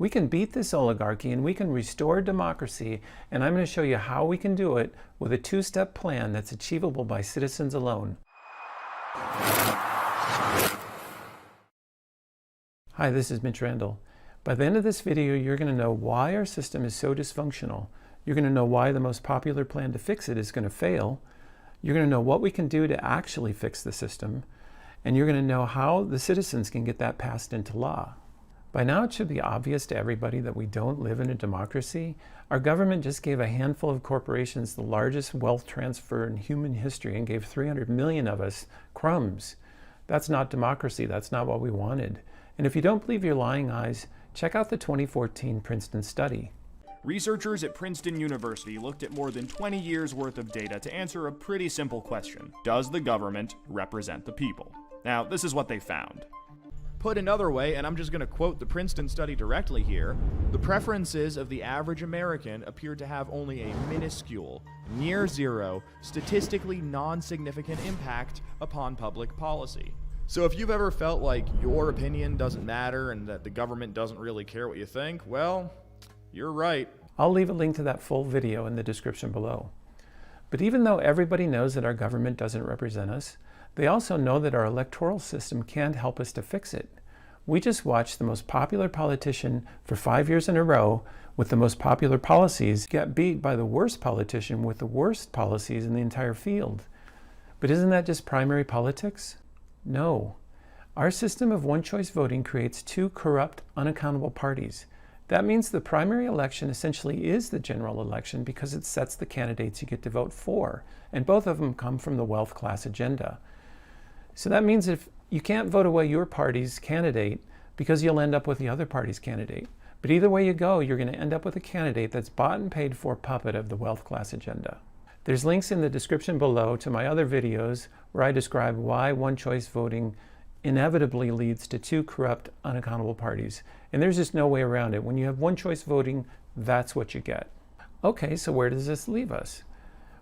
We can beat this oligarchy and we can restore democracy, and I'm going to show you how we can do it with a two-step plan that's achievable by citizens alone. Hi, this is Mitch Randall. By the end of this video, you're going to know why our system is so dysfunctional. You're going to know why the most popular plan to fix it is going to fail. You're going to know what we can do to actually fix the system. And you're going to know how the citizens can get that passed into law. By now, it should be obvious to everybody that we don't live in a democracy. Our government just gave a handful of corporations the largest wealth transfer in human history and gave 300 million of us crumbs. That's not democracy. That's not what we wanted. And if you don't believe your lying eyes, check out the 2014 Princeton study. Researchers at Princeton University looked at more than 20 years worth of data to answer a pretty simple question. Does the government represent the people? Now, this is what they found. Put another way, and I'm just going to quote the Princeton study directly here, the preferences of the average American appear to have only a minuscule, near zero, statistically non-significant impact upon public policy. So if you've ever felt like your opinion doesn't matter and that the government doesn't really care what you think, well, you're right. I'll leave a link to that full video in the description below. But even though everybody knows that our government doesn't represent us, they also know that our electoral system can't help us to fix it. We just watched the most popular politician for 5 years in a row with the most popular policies get beat by the worst politician with the worst policies in the entire field. But isn't that just primary politics? No. Our system of one-choice voting creates two corrupt, unaccountable parties. That means the primary election essentially is the general election because it sets the candidates you get to vote for, and both of them come from the wealth class agenda. So that means if you can't vote away your party's candidate because you'll end up with the other party's candidate. But either way you go, you're going to end up with a candidate that's bought and paid for puppet of the wealth class agenda. There's links in the description below to my other videos where I describe why one-choice voting inevitably leads to two corrupt, unaccountable parties. And there's just no way around it. When you have one-choice voting, that's what you get. Okay, so where does this leave us?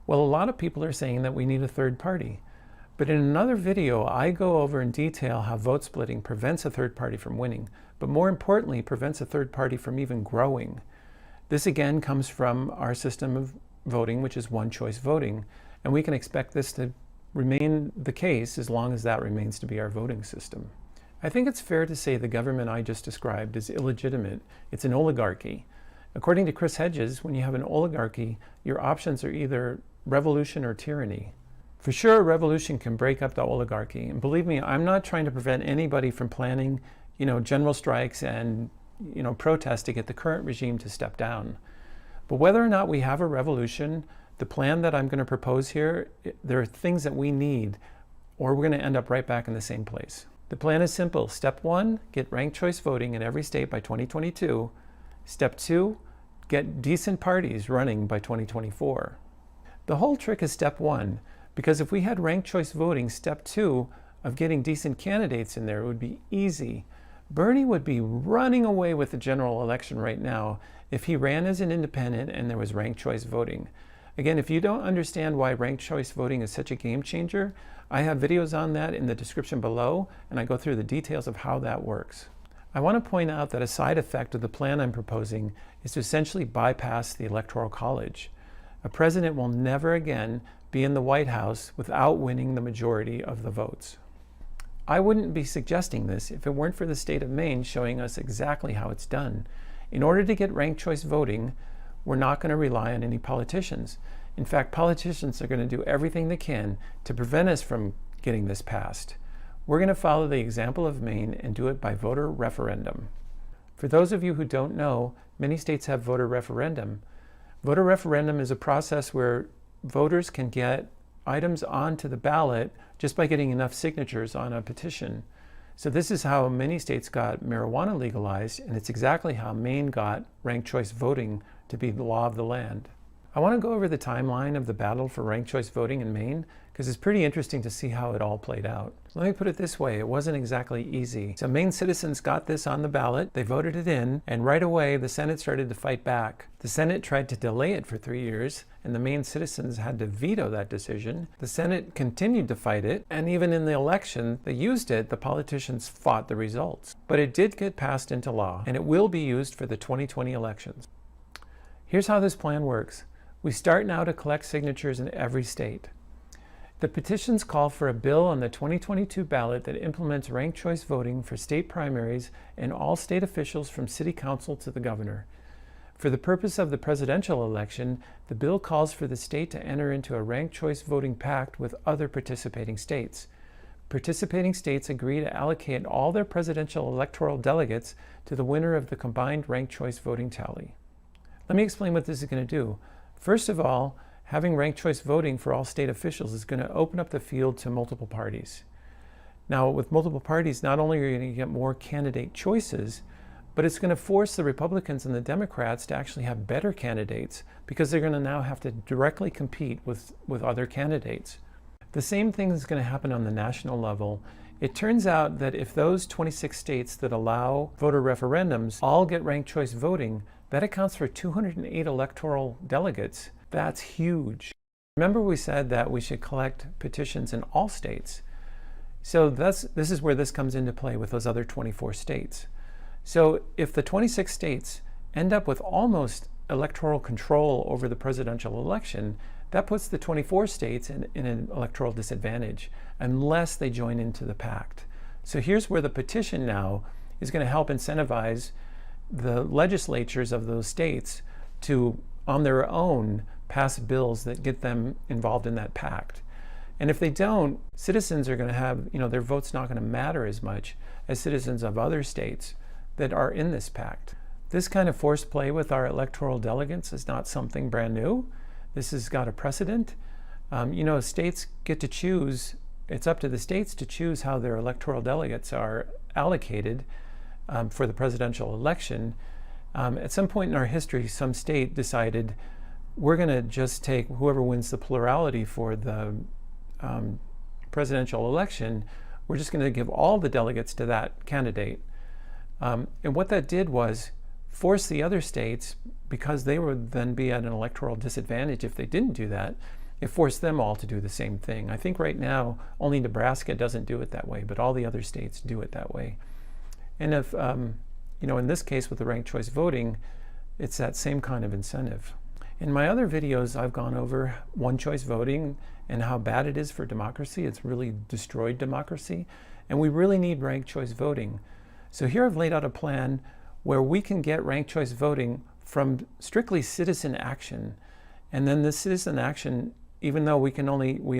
Well, a lot of people are saying that we need a third party. But in another video, I go over in detail how vote splitting prevents a third party from winning, but more importantly, prevents a third party from even growing. This again comes from our system of voting, which is one-choice voting, and we can expect this to remain the case as long as that remains to be our voting system. I think it's fair to say the government I just described is illegitimate. It's an oligarchy. According to Chris Hedges, when you have an oligarchy, your options are either revolution or tyranny. For sure, a revolution can break up the oligarchy. And believe me, I'm not trying to prevent anybody from planning, general strikes and, protests to get the current regime to step down. But whether or not we have a revolution, the plan that I'm going to propose here, there are things that we need, or we're going to end up right back in the same place. The plan is simple. Step 1, get ranked choice voting in every state by 2022. Step 2, get decent parties running by 2024. The whole trick is step 1. Because if we had ranked choice voting, step 2 of getting decent candidates in there would be easy. Bernie would be running away with the general election right now if he ran as an independent and there was ranked choice voting. Again, if you don't understand why ranked choice voting is such a game changer, I have videos on that in the description below, and I go through the details of how that works. I want to point out that a side effect of the plan I'm proposing is to essentially bypass the Electoral College. A president will never again be in the White House without winning the majority of the votes. I wouldn't be suggesting this if it weren't for the state of Maine showing us exactly how it's done. In order to get ranked choice voting, we're not going to rely on any politicians. In fact, politicians are going to do everything they can to prevent us from getting this passed. We're going to follow the example of Maine and do it by voter referendum. For those of you who don't know, many states have voter referendum. Voter referendum is a process where voters can get items onto the ballot just by getting enough signatures on a petition. So this is how many states got marijuana legalized, and it's exactly how Maine got ranked choice voting to be the law of the land. I want to go over the timeline of the battle for ranked choice voting in Maine because it's pretty interesting to see how it all played out. Let me put it this way, it wasn't exactly easy. So Maine citizens got this on the ballot, they voted it in, and right away the Senate started to fight back. The Senate tried to delay it for 3 years, and the Maine citizens had to veto that decision. The Senate continued to fight it, and even in the election they used it, the politicians fought the results. But it did get passed into law, and it will be used for the 2020 elections. Here's how this plan works. We start now to collect signatures in every state. The petitions call for a bill on the 2022 ballot that implements ranked choice voting for state primaries and all state officials from city council to the governor. For the purpose of the presidential election, the bill calls for the state to enter into a ranked choice voting pact with other participating states. Participating states agree to allocate all their presidential electoral delegates to the winner of the combined ranked choice voting tally. Let me explain what this is going to do. First of all, having ranked choice voting for all state officials is going to open up the field to multiple parties. Now, with multiple parties, not only are you going to get more candidate choices, but it's going to force the Republicans and the Democrats to actually have better candidates because they're going to now have to directly compete with other candidates. The same thing is going to happen on the national level. It turns out that if those 26 states that allow voter referendums all get ranked choice voting, that accounts for 208 electoral delegates. That's huge. Remember we said that we should collect petitions in all states. So this is where this comes into play with those other 24 states. So if the 26 states end up with almost electoral control over the presidential election, that puts the 24 states in an electoral disadvantage unless they join into the pact. So here's where the petition now is going to help incentivize the legislatures of those states to, on their own, pass bills that get them involved in that pact. And if they don't, citizens are going to have, their vote's not going to matter as much as citizens of other states that are in this pact. This kind of forced play with our electoral delegates is not something brand new. This has got a precedent. States get to choose, it's up to the states to choose how their electoral delegates are allocated for the presidential election. At some point in our history, some state decided we're going to just take whoever wins the plurality for the presidential election. We're just going to give all the delegates to that candidate. And what that did was force the other states, because they would then be at an electoral disadvantage if they didn't do that, it forced them all to do the same thing. I think right now only Nebraska doesn't do it that way, but all the other states do it that way. And if, in this case with the ranked choice voting, it's that same kind of incentive. In my other videos, I've gone over one choice voting and how bad it is for democracy. It's really destroyed democracy, and we really need ranked choice voting. So here I've laid out a plan where we can get ranked choice voting from strictly citizen action. And then this citizen action, even though we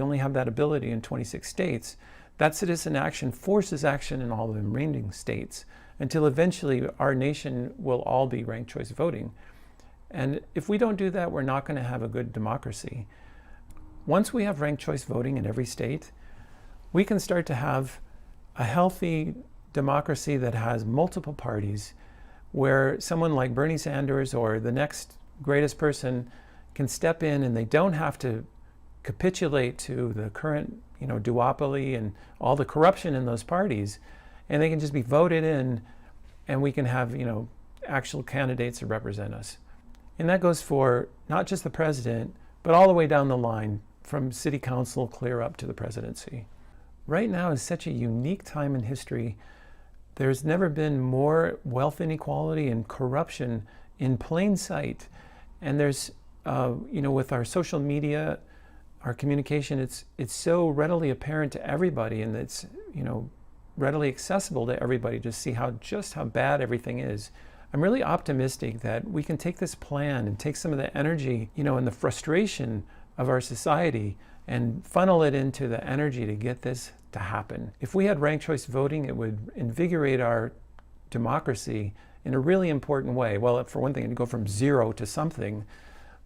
only have that ability in 26 states, that citizen action forces action in all the remaining states until eventually our nation will all be ranked choice voting. And if we don't do that, we're not going to have a good democracy. Once we have ranked choice voting in every state, we can start to have a healthy democracy that has multiple parties, where someone like Bernie Sanders or the next greatest person can step in and they don't have to capitulate to the current duopoly and all the corruption in those parties, and they can just be voted in, and we can have actual candidates to represent us. And that goes for not just the president, but all the way down the line from city council clear up to the presidency. Right now is such a unique time in history. There's never been more wealth inequality and corruption in plain sight. And there's, with our social media, our communication, it's so readily apparent to everybody, and it's, readily accessible to everybody to see just how bad everything is. I'm really optimistic that we can take this plan and take some of the energy, and the frustration of our society and funnel it into the energy to get this to happen. If we had ranked choice voting, it would invigorate our democracy in a really important way. Well, for one thing, it'd go from zero to something,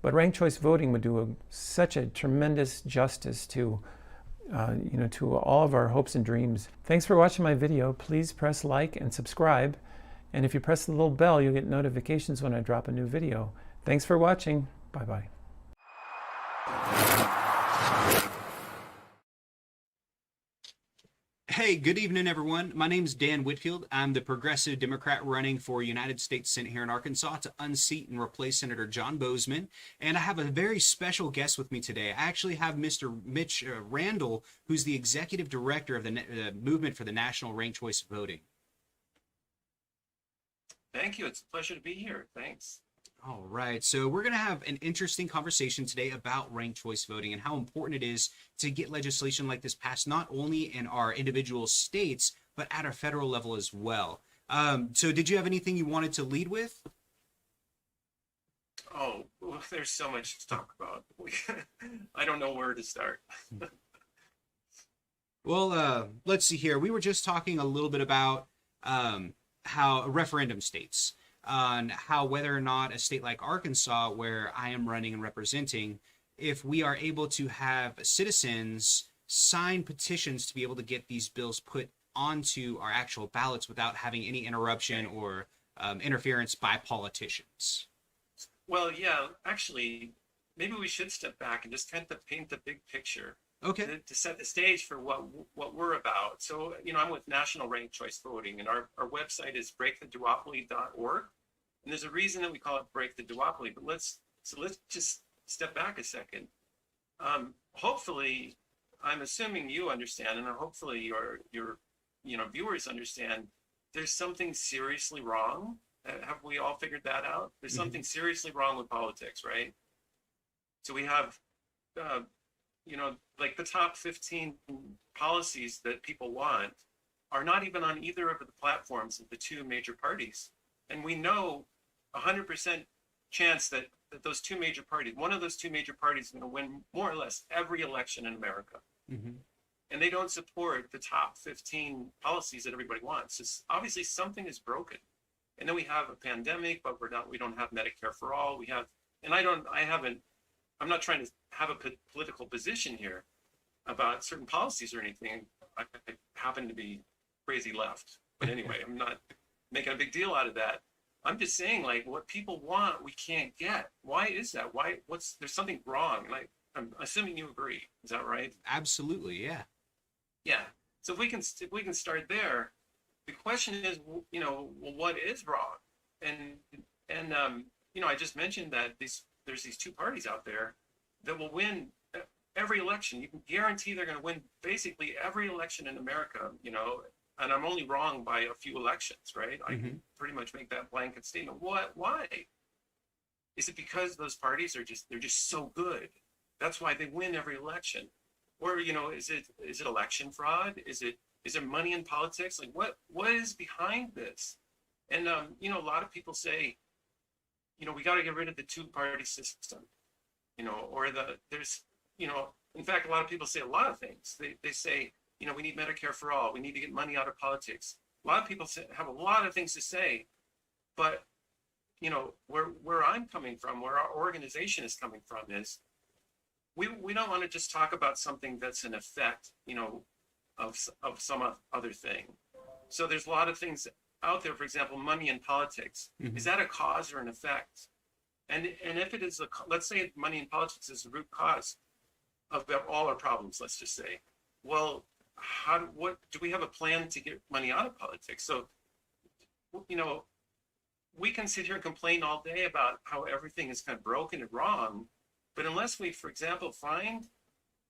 but ranked choice voting would do such a tremendous justice to to all of our hopes and dreams. Thanks for watching my video. Please press like and subscribe. And if you press the little bell, you'll get notifications when I drop a new video. Thanks for watching. Bye-bye. Hey, good evening, everyone. My name's Dan Whitfield. I'm the progressive Democrat running for United States Senate here in Arkansas to unseat and replace Senator John Bozeman. And I have a very special guest with me today. I actually have Mr. Mitch Randall, who's the executive director of the Movement for the National Ranked Choice Voting. Thank you. It's a pleasure to be here. Thanks. All right, so we're going to have an interesting conversation today about ranked choice voting and how important it is to get legislation like this passed not only in our individual states, but at a federal level as well. So did you have anything you wanted to lead with? Oh, well, there's so much to talk about. I don't know where to start. Well, let's see here. We were just talking a little bit about how referendum states, on how whether or not a state like Arkansas, where I am running and representing, if we are able to have citizens sign petitions to be able to get these bills put onto our actual ballots without having any interruption or interference by politicians. Well, yeah, actually, maybe we should step back and just kind of paint the big picture. Okay. To set the stage for what we're about. So, I'm with National Ranked Choice Voting, and our website is breaktheduopoly.org. And there's a reason that we call it Break the Duopoly. But let's just step back a second. Hopefully, I'm assuming you understand, and hopefully your viewers understand. There's something seriously wrong. Have we all figured that out? There's something seriously wrong with politics, right? So we have like the top 15 policies that people want are not even on either of the platforms of the two major parties. And we know 100% chance that those two major parties, one of those two major parties is going to win more or less every election in America. Mm-hmm. And they don't support the top 15 policies that everybody wants. So obviously something is broken. And then we have a pandemic, but we don't have Medicare for all. I'm not trying to have a political position here about certain policies or anything. I happen to be crazy left. But anyway, I'm not making a big deal out of that. I'm just saying, like, what people want, we can't get. Why is that? There's something wrong. And I'm assuming you agree. Is that right? Absolutely, yeah. Yeah. So if we can start there, the question is, well, what is wrong? And I just mentioned that there's these two parties out there that will win every election. You can guarantee they're going to win basically every election in America, and I'm only wrong by a few elections, right? I can pretty much make that blanket statement. Why? Is it because those parties they're just so good? That's why they win every election. Or, is it election fraud? Is there money in politics? Like what is behind this? And, a lot of people say, we got to get rid of the two-party system, in fact, a lot of people say a lot of things. They say, we need Medicare for all. We need to get money out of politics. A lot of people have a lot of things to say, but, where I'm coming from, where our organization is coming from is we don't want to just talk about something that's an effect, of some other thing. So there's a lot of things out there, for example, money in politics. Mm-hmm. Is that a cause or an effect? And if it is, let's say money in politics is the root cause of all our problems, let's just say. Well, what do we have a plan to get money out of politics? So, we can sit here and complain all day about how everything is kind of broken and wrong, but unless we, for example, find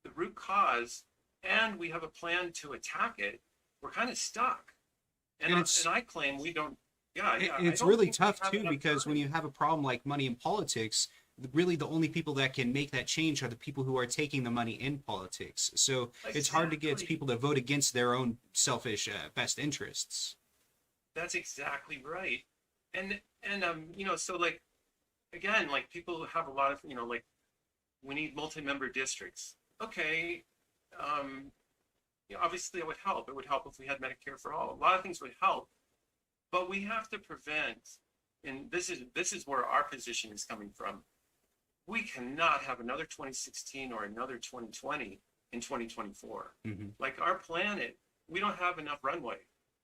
the root cause and we have a plan to attack it, we're kind of stuck. And I claim we don't. Yeah, it's really tough too, because when you have a problem like money in politics, really the only people that can make that change are the people who are taking the money in politics. So exactly. It's hard to get people to vote against their own selfish best interests. That's exactly right. And so like, again, like people have a lot of, like we need multi-member districts. Okay. Obviously it would help. It would help if we had Medicare for all. A lot of things would help. But we have to prevent, and this is where our position is coming from. We cannot have another 2016 or another 2020 in 2024. Mm-hmm. Like our planet, we don't have enough runway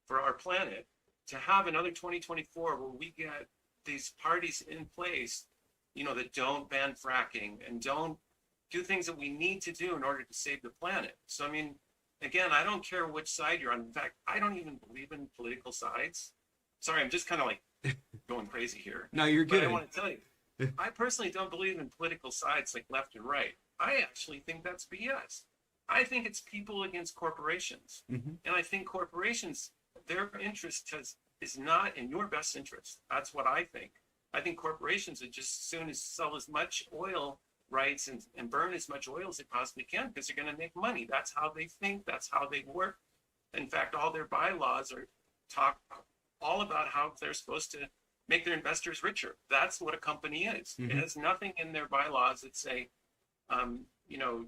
for our planet to have another 2024 where we get these parties in place, that don't ban fracking and don't do things that we need to do in order to save the planet. So, I mean, again, I don't care which side you're on. In fact, I don't even believe in political sides. Sorry, I'm just kind of like going crazy here. No, you're But good. I want to tell you, I personally don't believe in political sides like left and right. I actually think that's BS. I think it's people against corporations. Mhm. And I think corporations, their interest is not in your best interest. That's what I think. I think corporations would just as soon as sell as much oil rights and burn as much oil as they possibly can because they're going to make money. That's how they think. That's how they work. In fact, all their bylaws are talk all about how they're supposed to make their investors richer. That's what a company is. It has nothing in their bylaws that say, you know,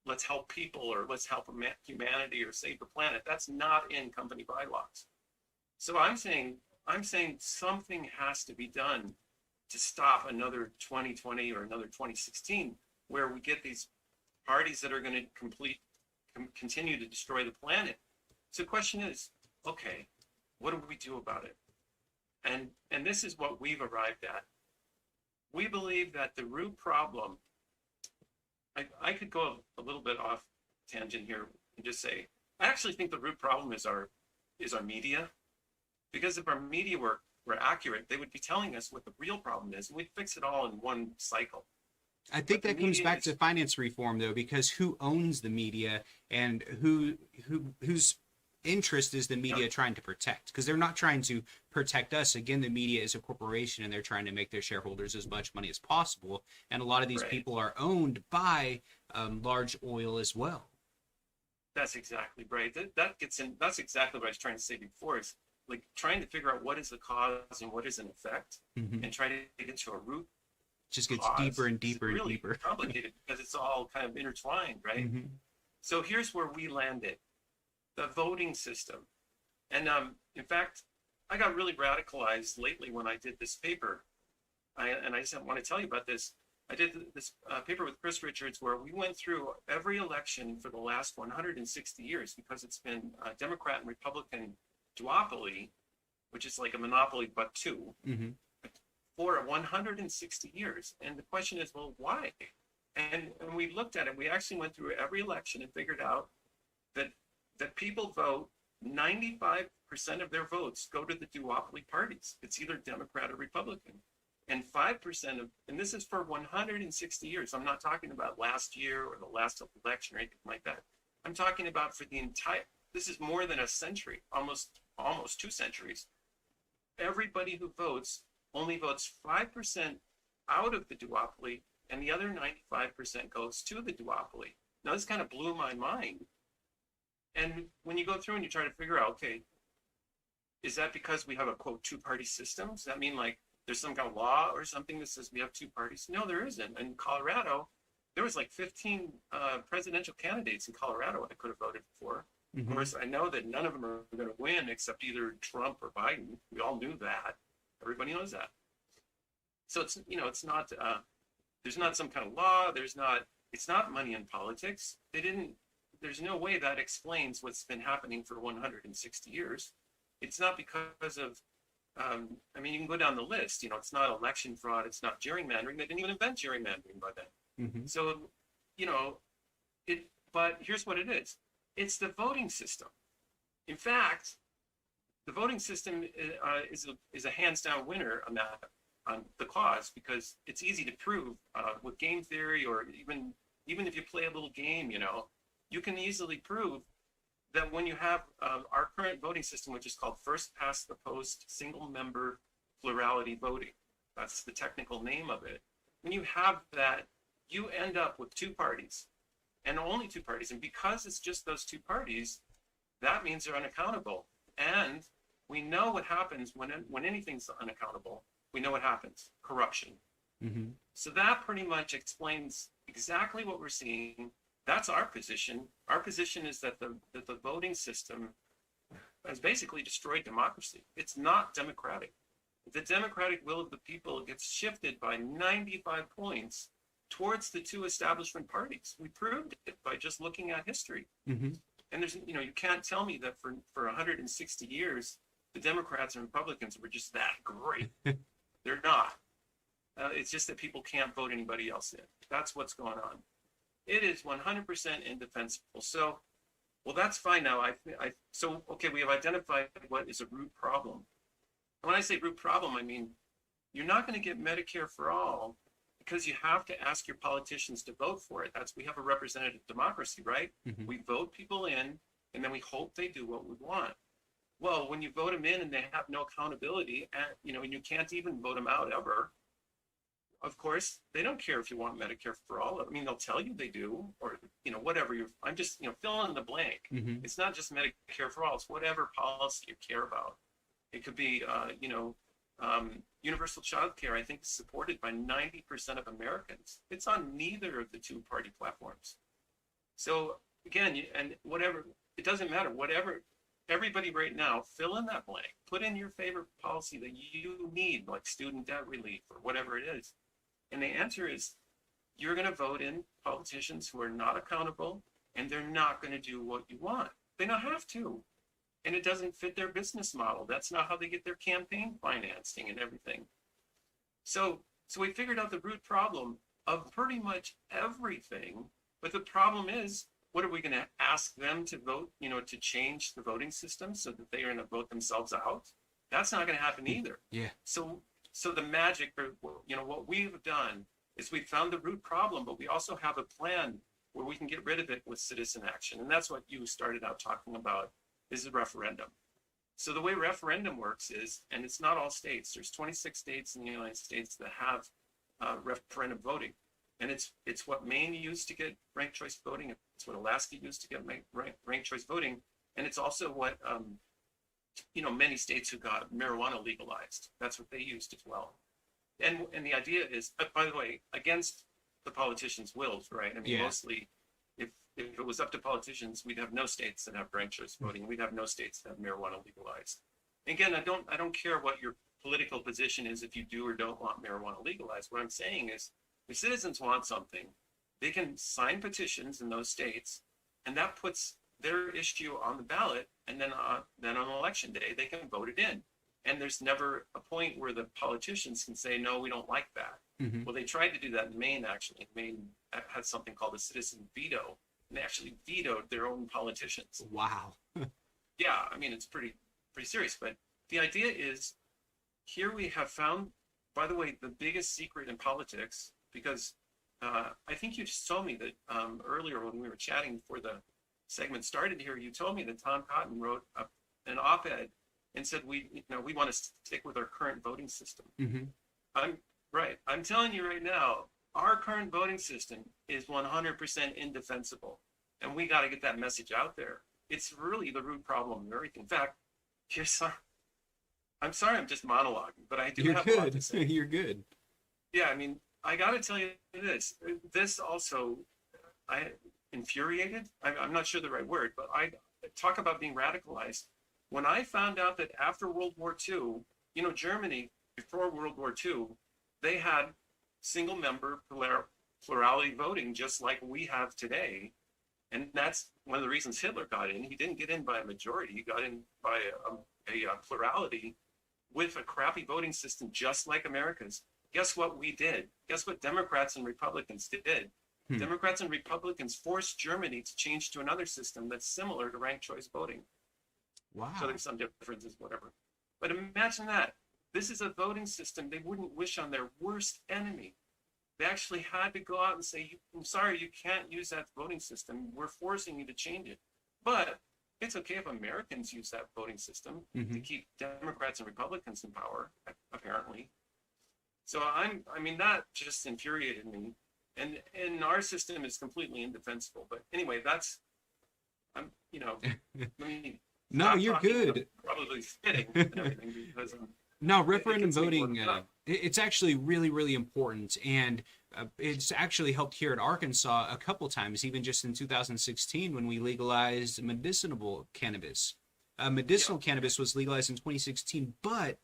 let's help people or let's help humanity or save the planet. That's not in company bylaws. So I'm saying something has to be done to stop another 2020 or another 2016 where we get these parties that are going to continue to destroy the planet. So the question is, okay, what do we do about it? And this is what we've arrived at. We believe that the root problem, I could go a little bit off tangent here and just say, I actually think the root problem is our media. Because if our media were accurate, they would be telling us what the real problem is, and we'd fix it all in one cycle. I think But that the comes media back is- to finance reform, though, because who owns the media and whose interest is the media trying to protect? Because they're not trying to protect us. Again, the media is a corporation, and they're trying to make their shareholders as much money as possible. And a lot of these Right. people are owned by large oil as well. That's exactly right. That gets in. That's exactly what I was trying to say before. Is like trying to figure out what is the cause and what is an effect, Mhm. and try to get to a root. Just gets cause deeper and is deeper and really deeper. complicated because it's all kind of intertwined, right? Mhm. So here's where we landed: the voting system. And in fact, I got really radicalized lately when I did this paper. And I just want to tell you about this. I did this paper with Chris Richards where we went through every election for the last 160 years because it's been a Democrat and Republican duopoly, which is like a monopoly but two, Mhm. for 160 years. And the question is, well, why? And we looked at it. We actually went through every election and figured out that people vote 95% of their votes go to the duopoly parties. It's either Democrat or Republican. And 5% of, and this is for 160 years. I'm not talking about last year or the last election or anything like that. I'm talking about for the entire, this is more than a century, almost 2 centuries. Everybody who votes only votes 5% out of the duopoly, and the other 95% goes to the duopoly. Now, this kind of blew my mind. And when you go through and you try to figure out, okay, is that because we have a quote two-party system? Does that mean like there's some kind of law or something that says we have two parties? No, there isn't. In Colorado, there was like 15 presidential candidates in Colorado I could have voted for. Of course, I know that none of them are going to win except either Trump or Biden. We all knew that. Everybody knows that. So it's, you know, it's not, there's not some kind of law. It's not money in politics. There's no way that explains what's been happening for 160 years. It's not because of, I mean, you can go down the list, you know, it's not election fraud. It's not gerrymandering. They didn't even invent gerrymandering by then. Mhm. So, you know, but here's what it is. It's the voting system. In fact, the voting system is a hands down winner on that, on the cause, because it's easy to prove with game theory, or even if you play a little game, you know, you can easily prove that when you have our current voting system, which is called first past the post single member plurality voting, that's the technical name of it. When you have that, you end up with two parties, and only two parties. And because it's just those two parties, that means they're unaccountable. And we know what happens when anything's unaccountable. We know what happens: corruption. Mhm. So that pretty much explains exactly what we're seeing. That's our position. Our position is that the voting system has basically destroyed democracy. It's not democratic. The democratic will of the people gets shifted by 95 points towards the two establishment parties. We proved it by just looking at history. Mhm. And there's, you know, you can't tell me that for 160 years, the Democrats and Republicans were just that great. They're not. It's just that people can't vote anybody else in. That's what's going on. It is 100% indefensible. So Well, that's fine now. So okay, we have identified what is a root problem. And when I say root problem, I mean you're not going to get Medicare for all because you have to ask your politicians to vote for it. We have a representative democracy, right? Mhm. We vote people in, and then we hope they do what we want. Well, when you vote them in and they have no accountability, and you can't even vote them out ever. Of course, they don't care if you want Medicare for all. I mean, they'll tell you they do, or whatever. I'm just fill in the blank. Mhm. It's not just Medicare for all. It's whatever policy you care about. It could be, universal child care. I think is supported by 90% of Americans. It's on neither of the two-party platforms. So again, and whatever, it doesn't matter. Whatever, everybody right now, fill in that blank. Put in your favorite policy that you need, like student debt relief or whatever it is. And the answer is, you're going to vote in politicians who are not accountable, and they're not going to do what you want. They don't have to. And it doesn't fit their business model. That's not how they get their campaign financing and everything. So we figured out the root problem of pretty much everything. But the problem is, what are we going to ask them to vote, to change the voting system so that they are going to vote themselves out? That's not going to happen either. Yeah. So the magic, or what we've done is we found the root problem, but we also have a plan where we can get rid of it with citizen action. And that's what you started out talking about, is a referendum. So the way referendum works is, and it's not all states, there's 26 states in the United States that have referendum voting. And it's what Maine used to get ranked choice voting. It's what Alaska used to get ranked choice voting. And it's also what, many states who got marijuana legalized, that's what they used as well. And the idea is, by the way, against the politicians' wills, right? I mean, Yeah. mostly, if it was up to politicians, we'd have no states that have ranked choice voting. We'd have no states that have marijuana legalized. And again, I don't care what your political position is if you do or don't want marijuana legalized. What I'm saying is, if citizens want something, they can sign petitions in those states, and that puts their issue on the ballot, and then on election day, they can vote it in. And there's never a point where the politicians can say, no, we don't like that. Mhm. Well, they tried to do that in Maine, actually. Maine had something called a citizen veto, and they actually vetoed their own politicians. Wow. Yeah, I mean, it's pretty serious. But the idea is, here we have found, by the way, the biggest secret in politics, because I think you just told me that earlier when we were chatting before the segment started here, you told me that Tom Cotton wrote an op-ed and said we want to stick with our current voting system. Mhm. I'm telling you right now, our current voting system is 100% indefensible, and we got to get that message out there. It's really the root problem of everything. In fact, I'm sorry, I'm just monologuing, but I do You're have a lot to good. say. You're good. Yeah, I mean, I got to tell you this. This also, infuriated. I'm not sure the right word, but I talk about being radicalized. When I found out that after World War II, Germany, before World War II, they had single member plurality voting just like we have today. And that's one of the reasons Hitler got in. He didn't get in by a majority. He got in by a plurality with a crappy voting system just like America's. Guess what we did? Guess what Democrats and Republicans did? Democrats and Republicans forced Germany to change to another system that's similar to ranked choice voting. Wow. So there's some differences, whatever. But imagine that. This is a voting system they wouldn't wish on their worst enemy. They actually had to go out and say, I'm sorry, you can't use that voting system. We're forcing you to change it. But it's okay if Americans use that voting system to keep Democrats and Republicans in power, apparently. So that just infuriated me. And our system is completely indefensible. But anyway, let me No, stop you're talking. good. I'm probably fitting and everything because No, referendum gets me voting, worked up. it's actually really, really important. And it's actually helped here at Arkansas a couple times, even just in 2016 when we legalized medicinal cannabis. Medicinal cannabis was legalized in 2016, but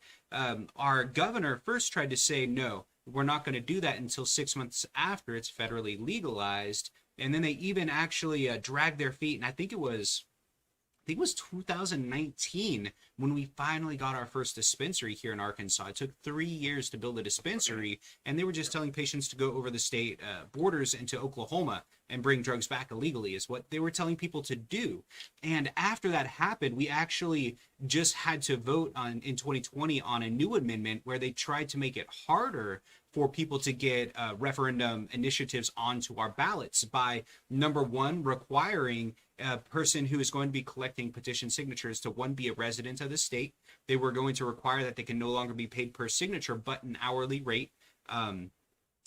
our governor first tried to say, no, we're not going to do that until 6 months after it's federally legalized. And then they even actually dragged their feet. And I think it was think it was 2019 when we finally got our first dispensary here in Arkansas. It took 3 years to build a dispensary, and they were just telling patients to go over the state borders into Oklahoma and bring drugs back illegally is what they were telling people to do. And after that happened, we actually just had to vote on in 2020 on a new amendment where they tried to make it harder for people to get referendum initiatives onto our ballots by, number one, requiring a person who is going to be collecting petition signatures to, one, be a resident of the state. They were going to require that they can no longer be paid per signature, but an hourly rate.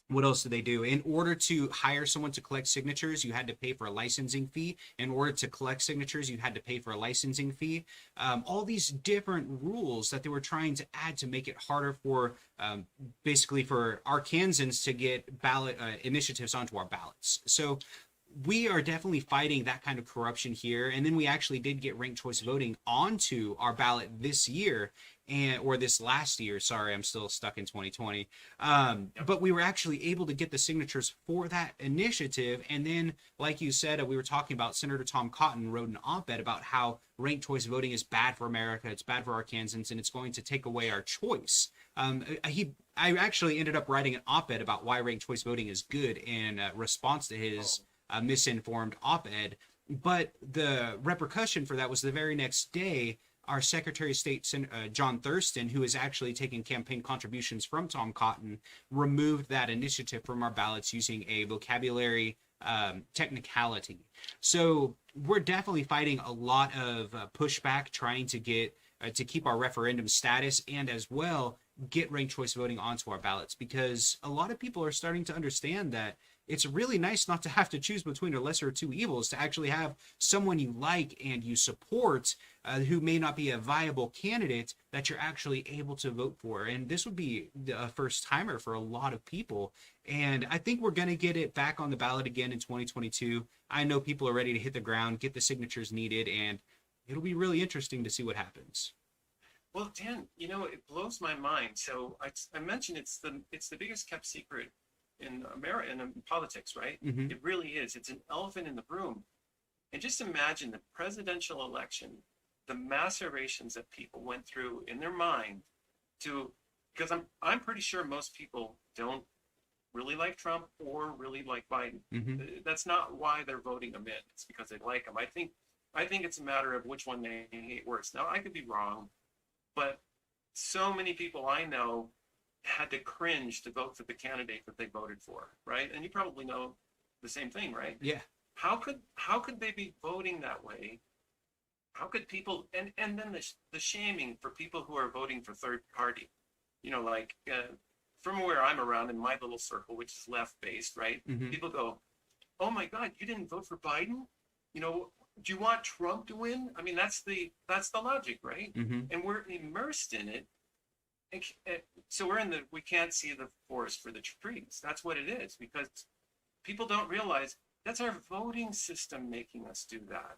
What else did they do? In order to hire someone to collect signatures, you had to pay for a licensing fee. In order to collect signatures, you had to pay for a licensing fee. All these different rules that they were trying to add to make it harder for basically for Arkansans to get ballot initiatives onto our ballots. So we are definitely fighting that kind of corruption here. And then we actually did get ranked choice voting onto our ballot this year, or this last year. Sorry, I'm still stuck in 2020. But we were actually able to get the signatures for that initiative. And then, like you said, we were talking about Senator Tom Cotton wrote an op-ed about how ranked choice voting is bad for America, it's bad for Arkansans, and it's going to take away our choice. I actually ended up writing an op-ed about why ranked choice voting is good in response to his misinformed op-ed. But the repercussion for that was the very next day, our Secretary of State, John Thurston, who is actually taking campaign contributions from Tom Cotton, removed that initiative from our ballots using a vocabulary technicality. So we're definitely fighting a lot of pushback trying to get to keep our referendum status and as well get ranked choice voting onto our ballots, because a lot of people are starting to understand that it's really nice not to have to choose between a lesser of two evils, to actually have someone you like and you support who may not be a viable candidate that you're actually able to vote for. And this would be a first timer for a lot of people. And I think we're going to get it back on the ballot again in 2022. I know people are ready to hit the ground, get the signatures needed, and it'll be really interesting to see what happens. Well, Dan, it blows my mind. So I mentioned it's the biggest kept secret in America, in politics, right? Mm-hmm. It really is. It's an elephant in the room. And just imagine the presidential election, the macerations that people went through in their mind because I'm pretty sure most people don't really like Trump or really like Biden. Mm-hmm. That's not why they're voting him in. It's because they like him. I think it's a matter of which one they hate worse. Now, I could be wrong, but so many people I know had to cringe to vote for the candidate that they voted for, right? And you probably know the same thing, right? Yeah. How could they be voting that way? How could people and then the shaming for people who are voting for third party, from where I'm around in my little circle, which is left based, right? Mm-hmm. People go, "Oh my God, you didn't vote for Biden? Do you want Trump to win?" I mean, that's the logic, right? Mm-hmm. And we're immersed in it. So we can't see the forest for the trees. That's what it is, because people don't realize that's our voting system making us do that.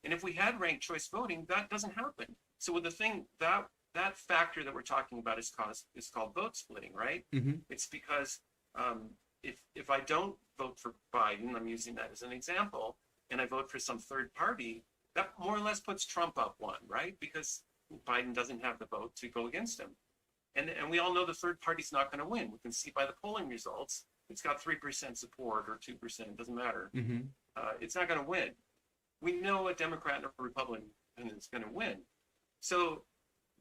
And if we had ranked choice voting, that doesn't happen. So with the thing that factor that we're talking about is called vote splitting, right? Mm-hmm. It's because if I don't vote for Biden, I'm using that as an example, and I vote for some third party, that more or less puts Trump up one, right? Because Biden doesn't have the vote to go against him. And we all know the third party's not going to win. We can see by the polling results, it's got 3% support or 2%, it doesn't matter. Mm-hmm. It's not going to win. We know a Democrat and a Republican is going to win. So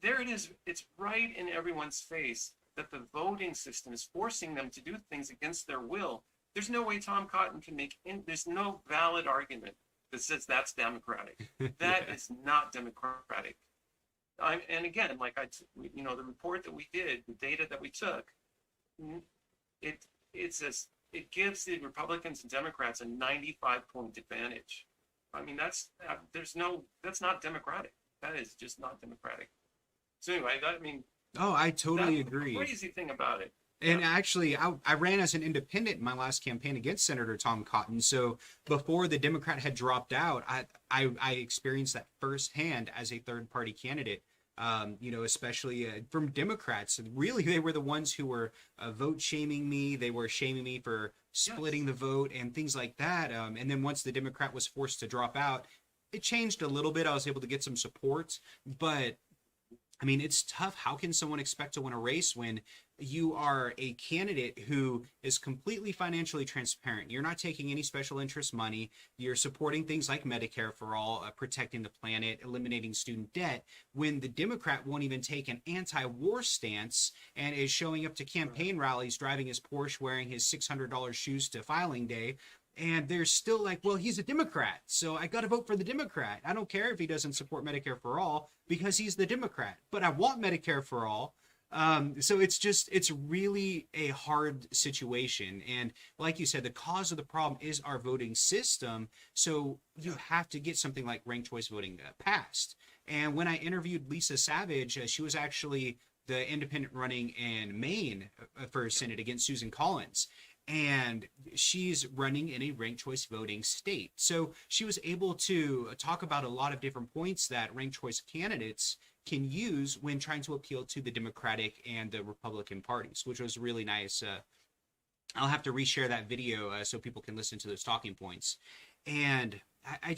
there it is. It's right in everyone's face that the voting system is forcing them to do things against their will. There's no way Tom Cotton can there's no valid argument that says that's democratic. That is not democratic. And again, the report that we did, the data that we took, it gives the Republicans and Democrats a 95-point advantage. I mean, that's not democratic. That is just not democratic. So anyway, I totally that's agree. The crazy thing about it. And actually, I ran as an independent in my last campaign against Senator Tom Cotton. So before the Democrat had dropped out, I experienced that firsthand as a third-party candidate. Especially from Democrats. Really, they were the ones who were vote shaming me. They were shaming me for splitting the vote and things like that. And then once the Democrat was forced to drop out, it changed a little bit. I was able to get some support, but I mean, it's tough. How can someone expect to win a race when you are a candidate who is completely financially transparent? You're not taking any special interest money. You're supporting things like Medicare for all, protecting the planet, eliminating student debt, when the Democrat won't even take an anti-war stance and is showing up to campaign rallies, driving his Porsche, wearing his $600 shoes to filing day. And they're still like, well, he's a Democrat, so I got to vote for the Democrat. I don't care if he doesn't support Medicare for all because he's the Democrat, but I want Medicare for all. So it's really a hard situation. And like you said, the cause of the problem is our voting system. So you have to get something like ranked choice voting passed. And when I interviewed Lisa Savage, she was actually the independent running in Maine for Senate against Susan Collins. And she's running in a ranked choice voting state. So she was able to talk about a lot of different points that ranked choice candidates can use when trying to appeal to the Democratic and the Republican parties, which was really nice. I'll have to reshare that video so people can listen to those talking points. And I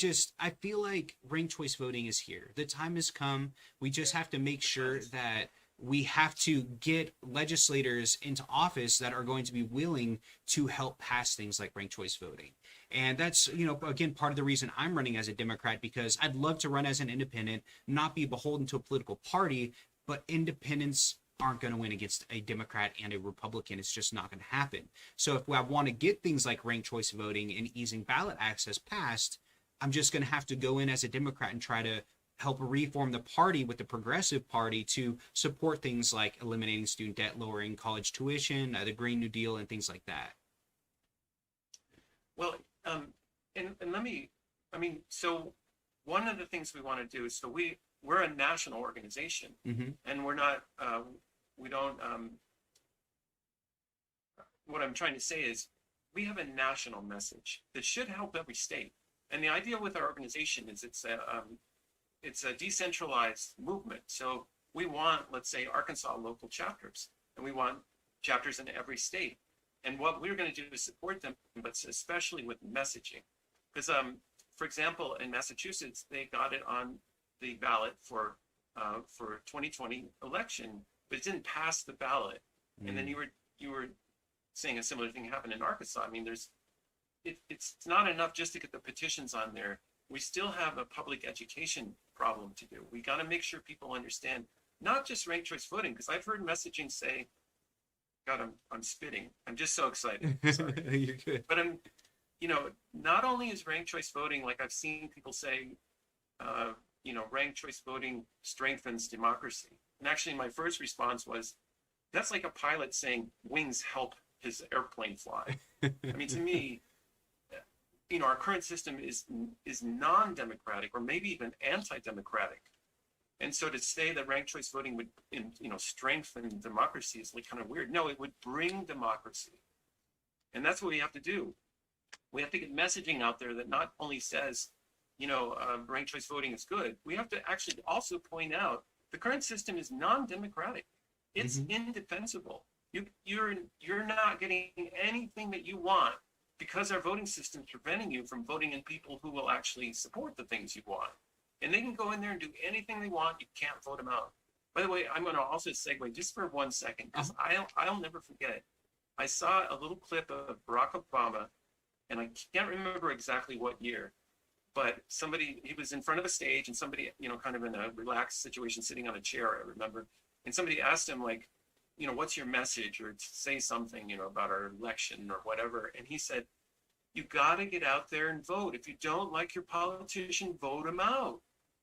feel like ranked choice voting is here. The time has come. We just have to make sure that we have to get legislators into office that are going to be willing to help pass things like ranked choice voting. And that's, again, part of the reason I'm running as a Democrat, because I'd love to run as an independent, not be beholden to a political party, but independents aren't going to win against a Democrat and a Republican. It's just not going to happen. So if I want to get things like ranked choice voting and easing ballot access passed, I'm just going to have to go in as a Democrat and try to help reform the party with the Progressive Party to support things like eliminating student debt, lowering college tuition, the Green New Deal, and things like that. Well, and let me, so one of the things we want to do is, so we're a national organization, and we're not, we don't, what I'm trying to say is we have a national message that should help every state. And the idea with our organization is it's a decentralized movement. So we want, let's say, Arkansas local chapters, and we want chapters in every state. And what we're going to do is support them, but especially with messaging. Because, for example, in Massachusetts, they got it on the ballot for 2020 election, but it didn't pass the ballot. And then you were saying a similar thing happened in Arkansas. I mean, it's not enough just to get the petitions on there. We still have a public education problem to do. We got to make sure people understand not just ranked choice voting, because I've heard messaging say, God, I'm spitting. I'm just so excited. Sorry. You're good. But not only is ranked choice voting, like I've seen people say, ranked choice voting strengthens democracy. And actually my first response was, that's like a pilot saying wings help his airplane fly. I mean, to me, our current system is non-democratic, or maybe even anti-democratic. And so to say that ranked choice voting would, strengthen democracy is like kind of weird. No, it would bring democracy. And that's what we have to do. We have to get messaging out there that not only says, ranked choice voting is good. We have to actually also point out the current system is non-democratic. It's indefensible. You're not getting anything that you want, because our voting system is preventing you from voting in people who will actually support the things you want. And they can go in there and do anything they want. You can't vote them out. By the way, I'm going to also segue just for 1 second, because I'll never forget it. I saw a little clip of Barack Obama, and I can't remember exactly what year, but he was in front of a stage, and somebody, kind of in a relaxed situation, sitting on a chair, I remember. And somebody asked him, like, what's your message, or say something, about our election or whatever. And he said, you got to get out there and vote. If you don't like your politician, vote him out.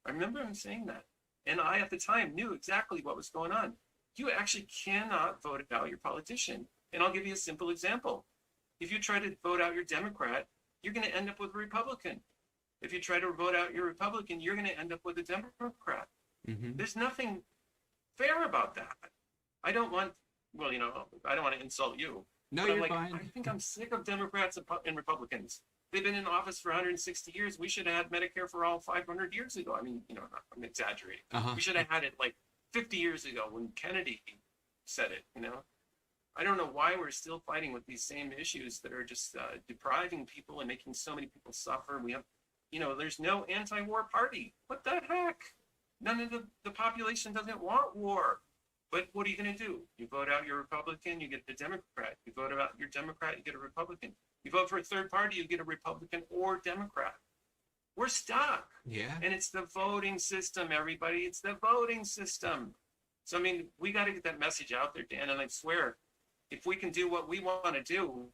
I remember him saying that. And I, at the time, knew exactly what was going on. You actually cannot vote out your politician. And I'll give you a simple example. If you try to vote out your Democrat, you're going to end up with a Republican. If you try to vote out your Republican, you're going to end up with a Democrat. There's nothing fair about that. I don't want to insult you. No, but you're fine. I think I'm sick of Democrats and Republicans. They've been in office for 160 years. We should have had Medicare for all 500 years ago. I mean, I'm exaggerating. We should have had it like 50 years ago when Kennedy said it, I don't know why we're still fighting with these same issues that are just depriving people and making so many people suffer. We have, there's no anti-war party. What the heck? None of the population doesn't want war. But what are you going to do? You vote out your Republican, you get a Democrat. You vote out your Democrat, you get a Republican. You vote for a third party, you get a Republican or Democrat. We're stuck. Yeah. And it's the voting system, everybody. It's the voting system. So, I mean, we got to get that message out there, Dan. And I swear, if we can do what we want to do,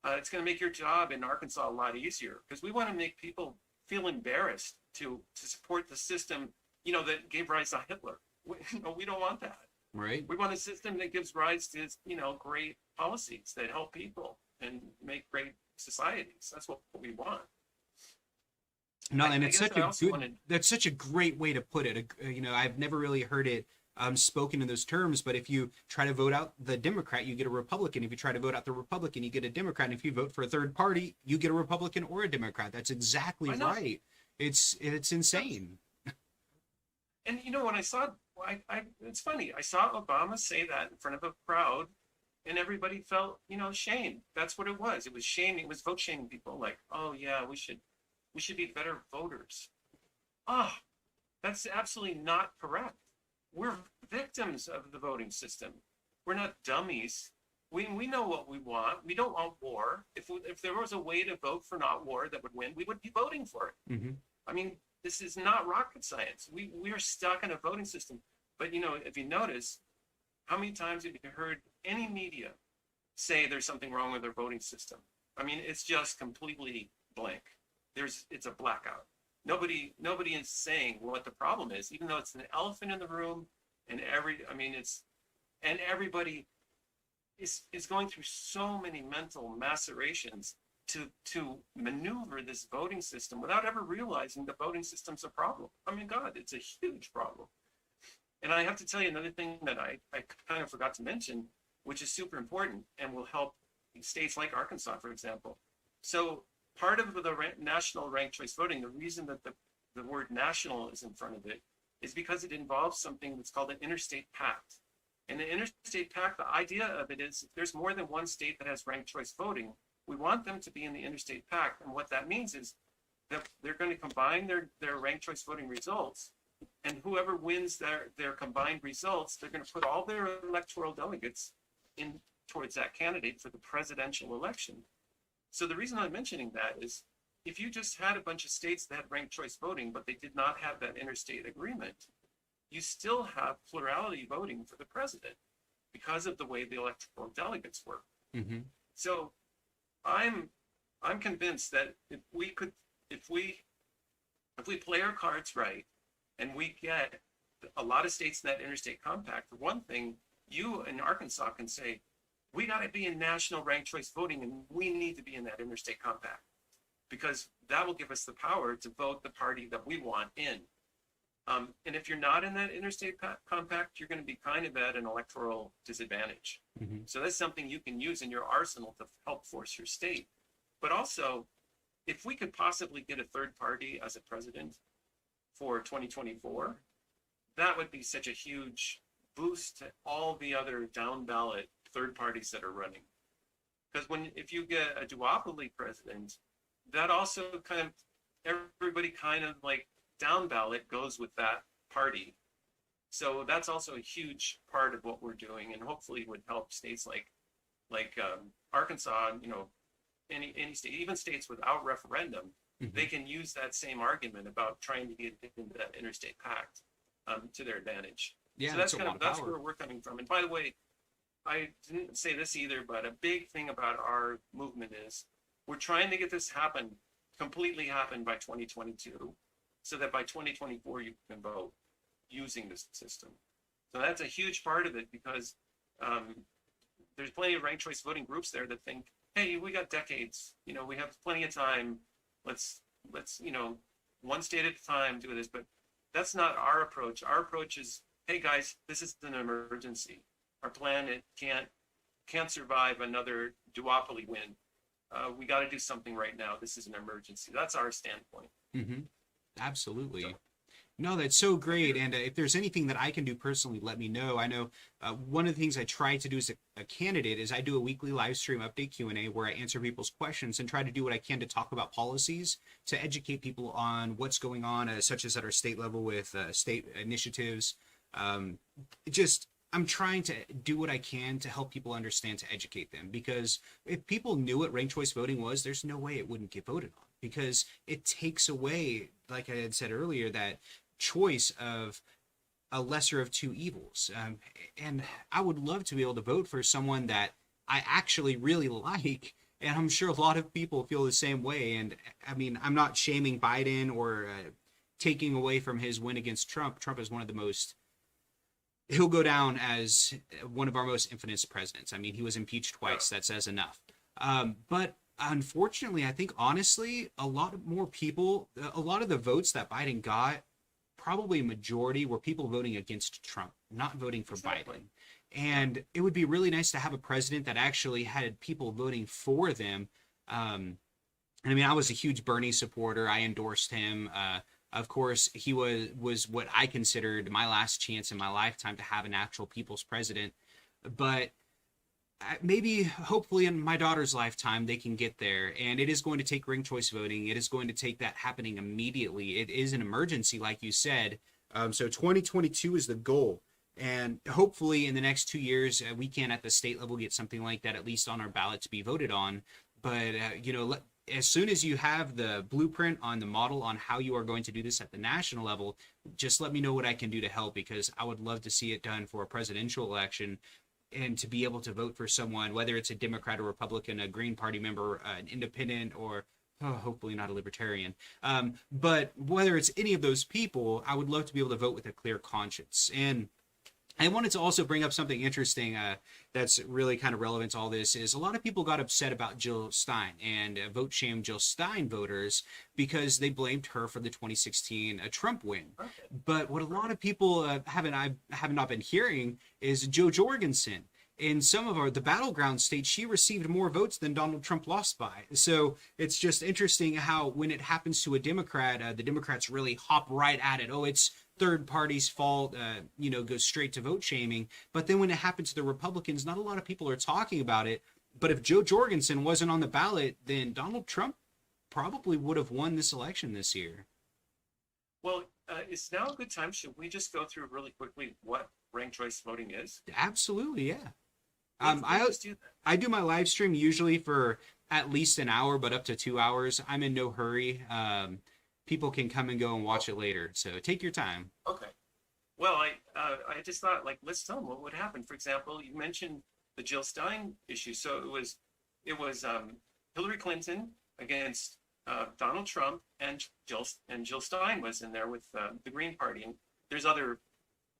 it's going to make your job in Arkansas a lot easier, because we want to make people feel embarrassed to support the system, that gave rise to Hitler. We don't want that. Right. We want a system that gives rise to, great policies that help people and make great societies. That's what we want. No, and it's guess such I a also good. wanted- That's such a great way to put it. I've never really heard it spoken in those terms. But if you try to vote out the Democrat, you get a Republican. If you try to vote out the Republican, you get a Democrat. And if you vote for a third party, you get a Republican or a Democrat. That's exactly I know. right. It's insane. And when I saw, it's funny. I saw Obama say that in front of a crowd, and everybody felt, shame. That's what it was. It was shaming. It was vote shaming people. Like, oh yeah, we should be better voters. Ah, that's absolutely not correct. We're victims of the voting system. We're not dummies. We know what we want. We don't want war. If there was a way to vote for not war that would win, we would be voting for it. Mm-hmm. I mean, this is not rocket science. We are stuck in a voting system. But if you notice, how many times have you heard any media say there's something wrong with their voting system? I mean, it's just completely blank. It's a blackout. Nobody is saying what the problem is, even though it's an elephant in the room, and everybody is going through so many mental macerations to maneuver this voting system without ever realizing the voting system's a problem. I mean, God, it's a huge problem. And I have to tell you another thing that I kind of forgot to mention, which is super important and will help states like Arkansas, for example. So part of the national ranked choice voting, the reason that the word national is in front of it is because it involves something that's called an interstate pact. And the interstate pact, the idea of it is if there's more than one state that has ranked choice voting, we want them to be in the interstate pact. And what that means is that they're going to combine their ranked choice voting results, and whoever wins their combined results, they're going to put all their electoral delegates in towards that candidate for the presidential election. So the reason I'm mentioning that is if you just had a bunch of states that had ranked choice voting, but they did not have that interstate agreement, you still have plurality voting for the president because of the way the electoral delegates work. Mm-hmm. So I'm convinced that if we play our cards right and we get a lot of states in that interstate compact, for one thing, you in Arkansas can say, we got to be in national ranked choice voting and we need to be in that interstate compact, because that will give us the power to vote the party that we want in. And if you're not in that interstate compact, you're going to be kind of at an electoral disadvantage. Mm-hmm. So that's something you can use in your arsenal to help force your state. But also, if we could possibly get a third party as a president for 2024, that would be such a huge boost to all the other down ballot third parties that are running. Because if you get a duopoly president, that also everybody kind of like down ballot goes with that party. So that's also a huge part of what we're doing, and hopefully would help states like Arkansas, any state, even states without referendum, Mm-hmm. they can use that same argument about trying to get into that interstate pact to their advantage. Yeah, so that's where we're coming from. And by the way, I didn't say this either, but a big thing about our movement is we're trying to get this completely happen by 2022, so that by 2024 you can vote using this system. So that's a huge part of it, because there's plenty of ranked choice voting groups there that think, hey, we got decades, we have plenty of time. Let's one state at a time do this. But that's not our approach. Our approach is, hey guys, this is an emergency. Our planet can't survive another duopoly win. We got to do something right now. This is an emergency. That's our standpoint. Mm-hmm. Absolutely. No, that's so great. And if there's anything that I can do personally, let me know. I know one of the things I try to do as a candidate is I do a weekly live stream update Q&A where I answer people's questions and try to do what I can to talk about policies, to educate people on what's going on, such as at our state level with state initiatives. Just I'm trying to do what I can to help people understand, to educate them, because if people knew what ranked choice voting was, there's no way it wouldn't get voted on, because it takes away, like I had said earlier, that choice of a lesser of two evils. And I would love to be able to vote for someone that I actually really like. And I'm sure a lot of people feel the same way. And I mean, I'm not shaming Biden or taking away from his win against Trump. Trump is one of the most, he'll go down as one of our most infamous presidents. I mean, he was impeached twice. That says enough. But unfortunately, I think honestly, a lot of the votes that Biden got, probably a majority, were people voting against Trump, not voting for Biden. And it would be really nice to have a president that actually had people voting for them. And I mean, I was a huge Bernie supporter. I endorsed him. Of course, he was what I considered my last chance in my lifetime to have an actual people's president. But maybe, hopefully, in my daughter's lifetime, they can get there. And it is going to take ranked choice voting. It is going to take that happening immediately. It is an emergency, like you said. So 2022 is the goal. And hopefully, in the next 2 years, we can, at the state level, get something like that at least on our ballot to be voted on. But, as soon as you have the blueprint on the model on how you are going to do this at the national level, just let me know what I can do to help, because I would love to see it done for a presidential election, and to be able to vote for someone, whether it's a Democrat or Republican, a Green Party member, an independent, or hopefully not a libertarian. But whether it's any of those people, I would love to be able to vote with a clear conscience. And I wanted to also bring up something interesting that's really kind of relevant to all this. Is a lot of people got upset about Jill Stein and vote shamed Jill Stein voters because they blamed her for the 2016 Trump win. Okay. But what a lot of people have not been hearing is Jo Jorgensen. In some of the battleground states, she received more votes than Donald Trump lost by. So it's just interesting how when it happens to a Democrat, the Democrats really hop right at it. Oh, it's third party's fault, go straight to vote shaming. But then when it happens to the Republicans, not a lot of people are talking about it. But if Jo Jorgensen wasn't on the ballot, then Donald Trump probably would have won this election this year. Well, is now a good time? Should we just go through really quickly what ranked choice voting is? Absolutely, yeah. Let's do that. I do my live stream usually for at least an hour, but up to 2 hours. I'm in no hurry. People can come and go and watch it later. So take your time. Okay. Well, I just thought, let's tell them what would happen. For example, you mentioned the Jill Stein issue. So it was Hillary Clinton against Donald Trump, and Jill Stein was in there with the Green Party. And there's other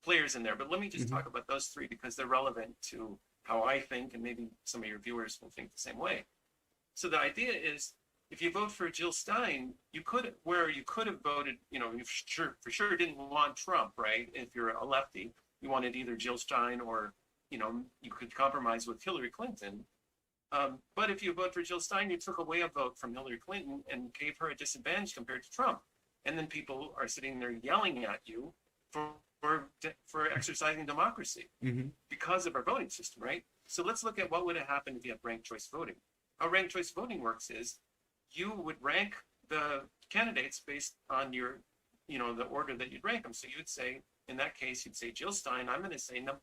players in there, but let me just talk about those three because they're relevant to how I think, and maybe some of your viewers will think the same way. So the idea is, if you vote for Jill Stein, you could have voted, you for sure didn't want Trump, right? If you're a lefty, you wanted either Jill Stein or, you could compromise with Hillary Clinton. But if you vote for Jill Stein, you took away a vote from Hillary Clinton and gave her a disadvantage compared to Trump. And then people are sitting there yelling at you for exercising democracy because of our voting system, right? So let's look at what would have happened if you had ranked choice voting. How ranked choice voting works is you would rank the candidates based on your, the order that you'd rank them. So you would say, in that case, you'd say Jill Stein. I'm going to say number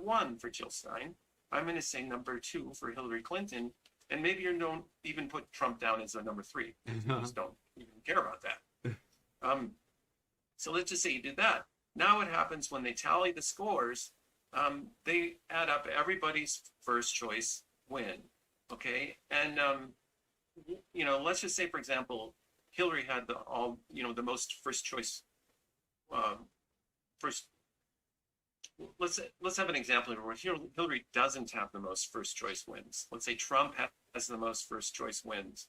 1 for Jill Stein. I'm going to say number 2 for Hillary Clinton. And maybe you don't even put Trump down as a number 3. You just don't even care about that. So let's just say you did that. Now what happens when they tally the scores, they add up everybody's first choice win, okay? And, let's just say, for example, Hillary had the most first choice, let's have an example where Hillary doesn't have the most first choice wins. Let's say Trump has the most first choice wins,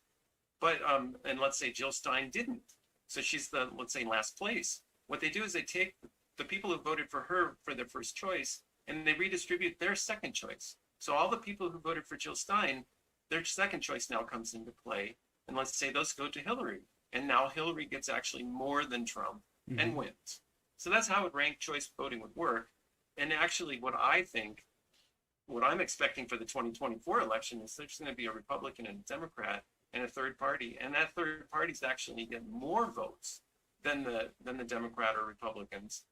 but, and let's say Jill Stein didn't. So she's let's say, last place. What they do is they take the people who voted for her for their first choice and they redistribute their second choice. So all the people who voted for Jill Stein, their second choice now comes into play. And let's say those go to Hillary. And now Hillary gets actually more than Trump and wins. So that's how ranked choice voting would work. And actually, what I'm expecting for the 2024 election is there's going to be a Republican and a Democrat and a third party, and that third party is actually get more votes than the Democrat or Republicans,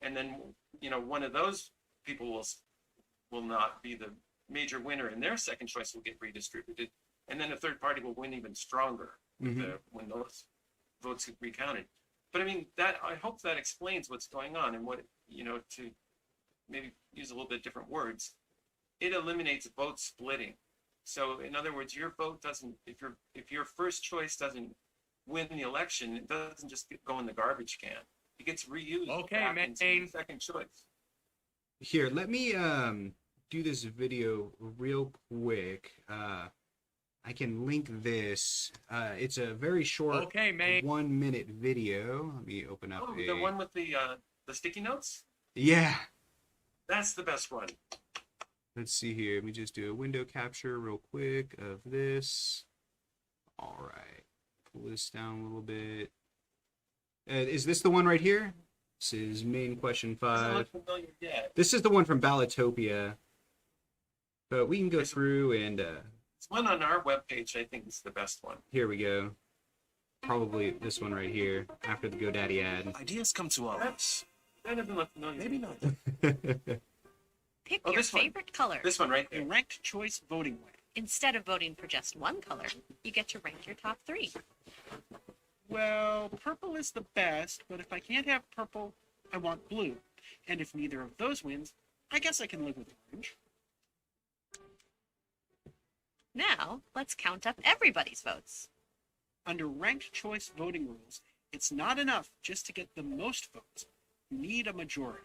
and then one of those people will not be the major winner, and their second choice will get redistributed, and then the third party will win even stronger when those votes get recounted. But I mean, I hope that explains what's going on, and what, to maybe use a little bit different words, it eliminates vote splitting. So in other words, your vote doesn't, if your first choice doesn't win the election, it doesn't just go in the garbage can. It gets reused back into the second choice. Here, let me do this video real quick. I can link this. It's a very short 1 minute video. Let me open up the one with the sticky notes? Yeah. That's the best one. Let's see here. Let me just do a window capture real quick of this. All right. Pull this down a little bit. Is this the one right here? This is main question 5. Doesn't look familiar yet. This is the one from Ballotopia. But we can go through and... It's one on our webpage, I think is the best one. Here we go. Probably this one right here, after the GoDaddy ad. Ideas come to us. That doesn't look familiar. Maybe not. Pick Oh, your this one. favorite color. This one right A there. ranked choice voting way. Instead of voting for just one color, you get to rank your top 3. Well, purple is the best, but if I can't have purple, I want blue. And if neither of those wins, I guess I can live with orange. Now, let's count up everybody's votes. Under ranked choice voting rules, it's not enough just to get the most votes. You need a majority.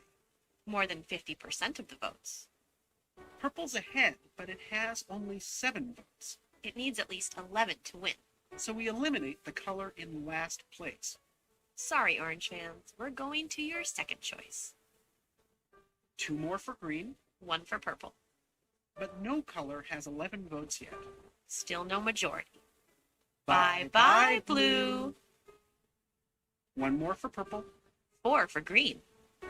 More than 50% of the votes. Purple's ahead, but it has only 7 votes. It needs at least 11 to win. So we eliminate the color in last place. Sorry, Orange fans, we're going to your second choice. 2 more for green, 1 for purple. but no color has 11 votes yet. Still no majority. Bye-bye, blue. 1 more for purple, 4 for green.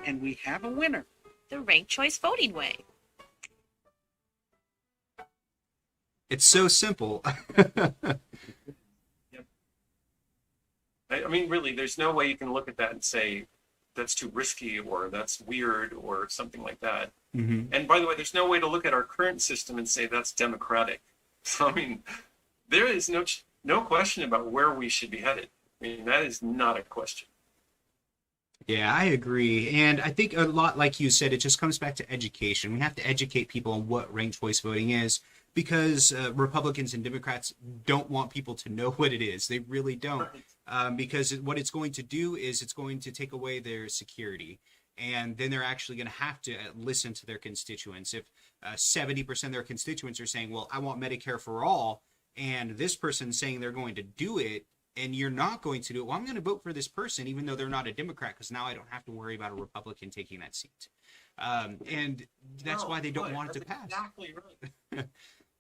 and we have a winner. The ranked choice voting way. It's so simple. I mean, really, there's no way you can look at that and say that's too risky or that's weird or something like that. Mm-hmm. And by the way, there's no way to look at our current system and say that's democratic. So, I mean, there is no question about where we should be headed. I mean, that is not a question. Yeah, I agree. And I think a lot, like you said, it just comes back to education. We have to educate people on what ranked choice voting is, because Republicans and Democrats don't want people to know what it is. They really don't. Because what it's going to do is it's going to take away their security. And then they're actually going to have to listen to their constituents. If 70% of their constituents are saying, well, I want Medicare for all, and this person's saying they're going to do it, and you're not going to do it, well, I'm going to vote for this person, even though they're not a Democrat, because now I don't have to worry about a Republican taking that seat. And that's why they don't want it to pass. Exactly right.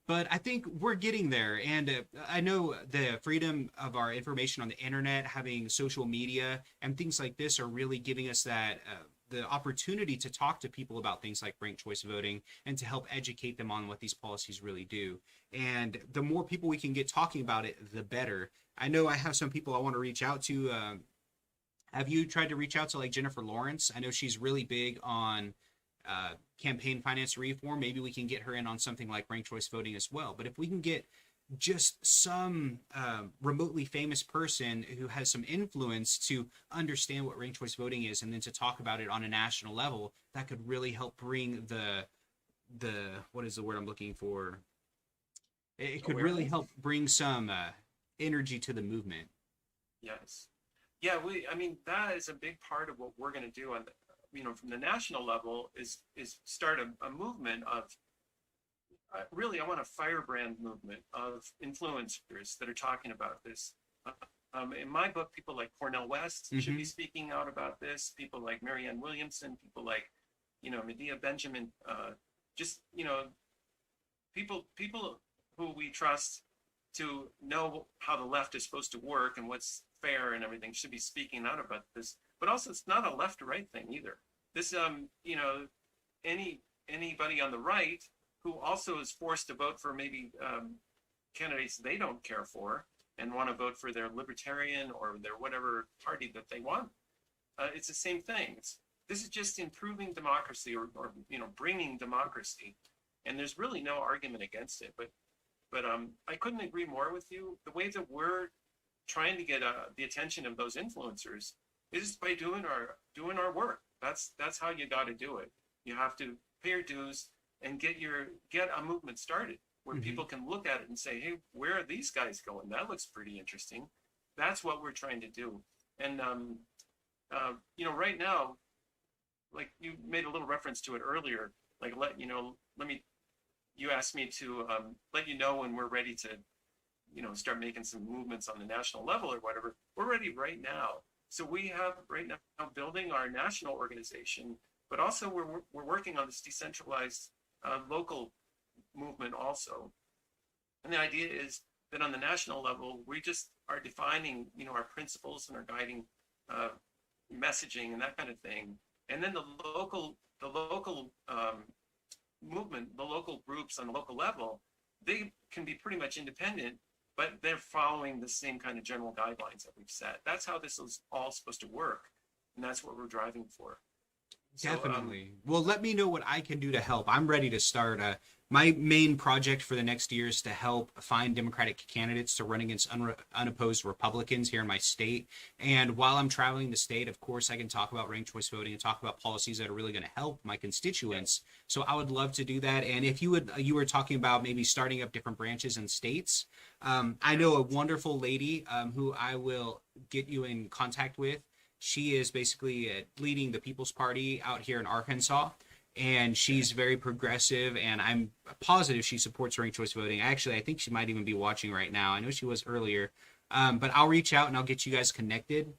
But I think we're getting there. And I know the freedom of our information on the internet, having social media and things like this are really giving us that the opportunity to talk to people about things like ranked choice voting and to help educate them on what these policies really do. And the more people we can get talking about it, the better. I know I have some people I want to reach out to. Have you tried to reach out to like Jennifer Lawrence? I know she's really big on campaign finance reform. Maybe we can get her in on something like ranked choice voting as well. But if we can get just some remotely famous person who has some influence to understand what ranked choice voting is and then to talk about it on a national level, that could really help bring the what is the word I'm looking for? It could really help bring some energy to the movement. Yes. Yeah, I mean, that is a big part of what we're going to do on from the national level is start a movement of really, I want a firebrand movement of influencers that are talking about this. In my book, people like Cornel West should be speaking out about this. People like Marianne Williamson, people like, Medea Benjamin, people who we trust to know how the left is supposed to work and what's fair and everything should be speaking out about this. But also, it's not a left or right thing either. This, you know, anybody on the right who also is forced to vote for maybe candidates they don't care for and want to vote for their libertarian or their whatever party that they want. It's the same thing. This is just improving democracy or you know, bringing democracy. And there's really no argument against it. But I couldn't agree more with you. The way that we're trying to get the attention of those influencers is by doing our work. That's how you got to do it. You have to pay your dues and get a movement started where people can look at it and say, hey, where are these guys going? That looks pretty interesting. That's what we're trying to do. And you know, right now, like you made a little reference to it earlier, like you asked me to let you know when we're ready to, you know, start making some movements on the national level or whatever. We're ready right now. So we have right now building our national organization, but also we're working on this decentralized local movement also. And the idea is that on the national level, we just are defining, you know, our principles and our guiding messaging and that kind of thing. And then the local movement, the local groups on the local level, they can be pretty much independent, but they're following the same kind of general guidelines that we've set. That's how this is all supposed to work. And that's what we're driving for. Definitely. Well, let me know what I can do to help. I'm ready to start. My main project for the next year is to help find Democratic candidates to run against unopposed Republicans here in my state. And while I'm traveling the state, of course, I can talk about ranked choice voting and talk about policies that are really going to help my constituents. So I would love to do that. And if you were talking about maybe starting up different branches in states, I know a wonderful lady who I will get you in contact with. She is basically leading the People's Party out here in Arkansas, and she's very progressive, and I'm positive she supports ranked choice voting. Actually, I think she might even be watching right now. I know she was earlier, but I'll reach out and I'll get you guys connected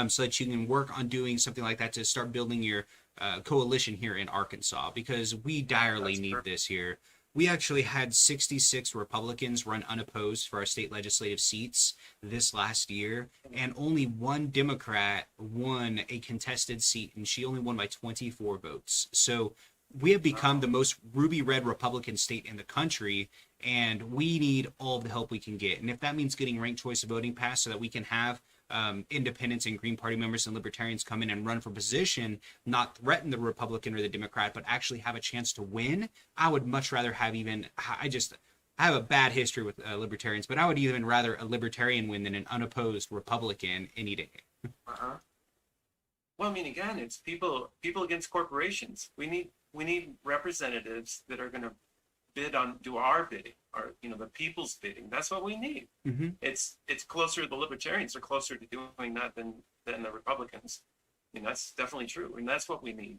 so that you can work on doing something like that to start building your coalition here in Arkansas, because we direly need this here. We actually had 66 Republicans run unopposed for our state legislative seats this last year, and only one Democrat won a contested seat, and she only won by 24 votes. So we have become the most ruby red Republican state in the country, and we need all the help we can get. And if that means getting ranked choice voting passed so that we can have independents and Green Party members and libertarians come in and run for position, not threaten the Republican or the Democrat, but actually have a chance to win, I would much rather have I have a bad history with libertarians, but I would even rather a libertarian win than an unopposed Republican any day. Well, I mean, again, it's people against corporations. We need representatives that are going to do our bidding, or the people's bidding. That's what we need. Mm-hmm. It's closer. The libertarians are closer to doing that than the Republicans. I mean, that's definitely true, and that's what we need.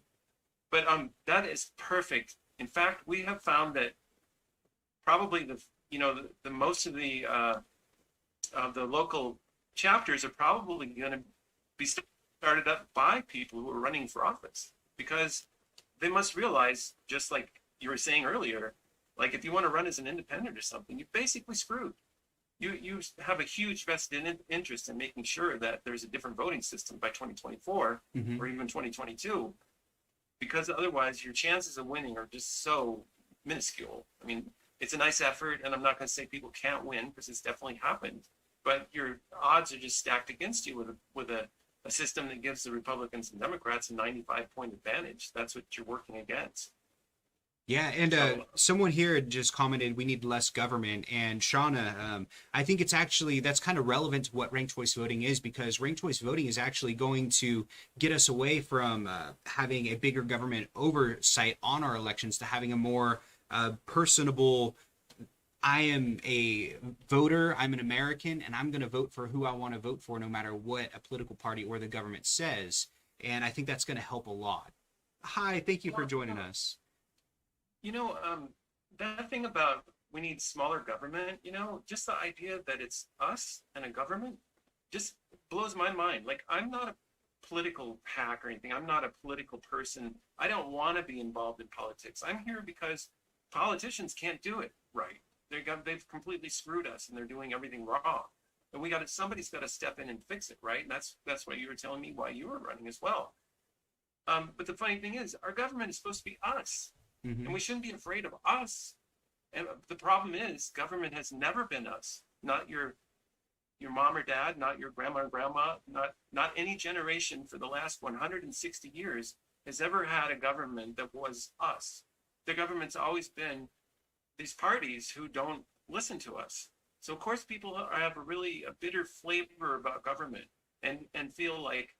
But that is perfect. In fact, we have found that probably the most of the local chapters are probably going to be started up by people who are running for office, because they must realize, just like you were saying earlier, like if you want to run as an independent or something, you're basically screwed. You have a huge vested interest in making sure that there's a different voting system by 2024 Mm-hmm. or even 2022, because otherwise your chances of winning are just so minuscule. I mean, it's a nice effort, and I'm not going to say people can't win, because it's definitely happened, but your odds are just stacked against you with a system that gives the Republicans and Democrats a 95-point advantage. That's what you're working against. Yeah, and someone here just commented, we need less government. And Shauna, I think that's kind of relevant to what ranked choice voting is, because ranked choice voting is actually going to get us away from having a bigger government oversight on our elections to having a more personable, I am a voter, I'm an American, and I'm going to vote for who I want to vote for, no matter what a political party or the government says. And I think that's going to help a lot. Hi, thank you for joining us. That thing about we need smaller government, just the idea that it's us and a government just blows my mind. Like, I'm not a political hack or anything. I'm not a political person. I don't want to be involved in politics. I'm here because politicians can't do it right. They've completely screwed us, and they're doing everything wrong. And somebody's got to step in and fix it, right? And that's what you were telling me why you were running as well. But the funny thing is, our government is supposed to be us, and we shouldn't be afraid of us. And the problem is, government has never been us. Not your mom or dad, not your grandma or grandma, not any generation for the last 160 years has ever had a government that was us. The government's always been these parties who don't listen to us. So of course people have a bitter flavor about government and feel like,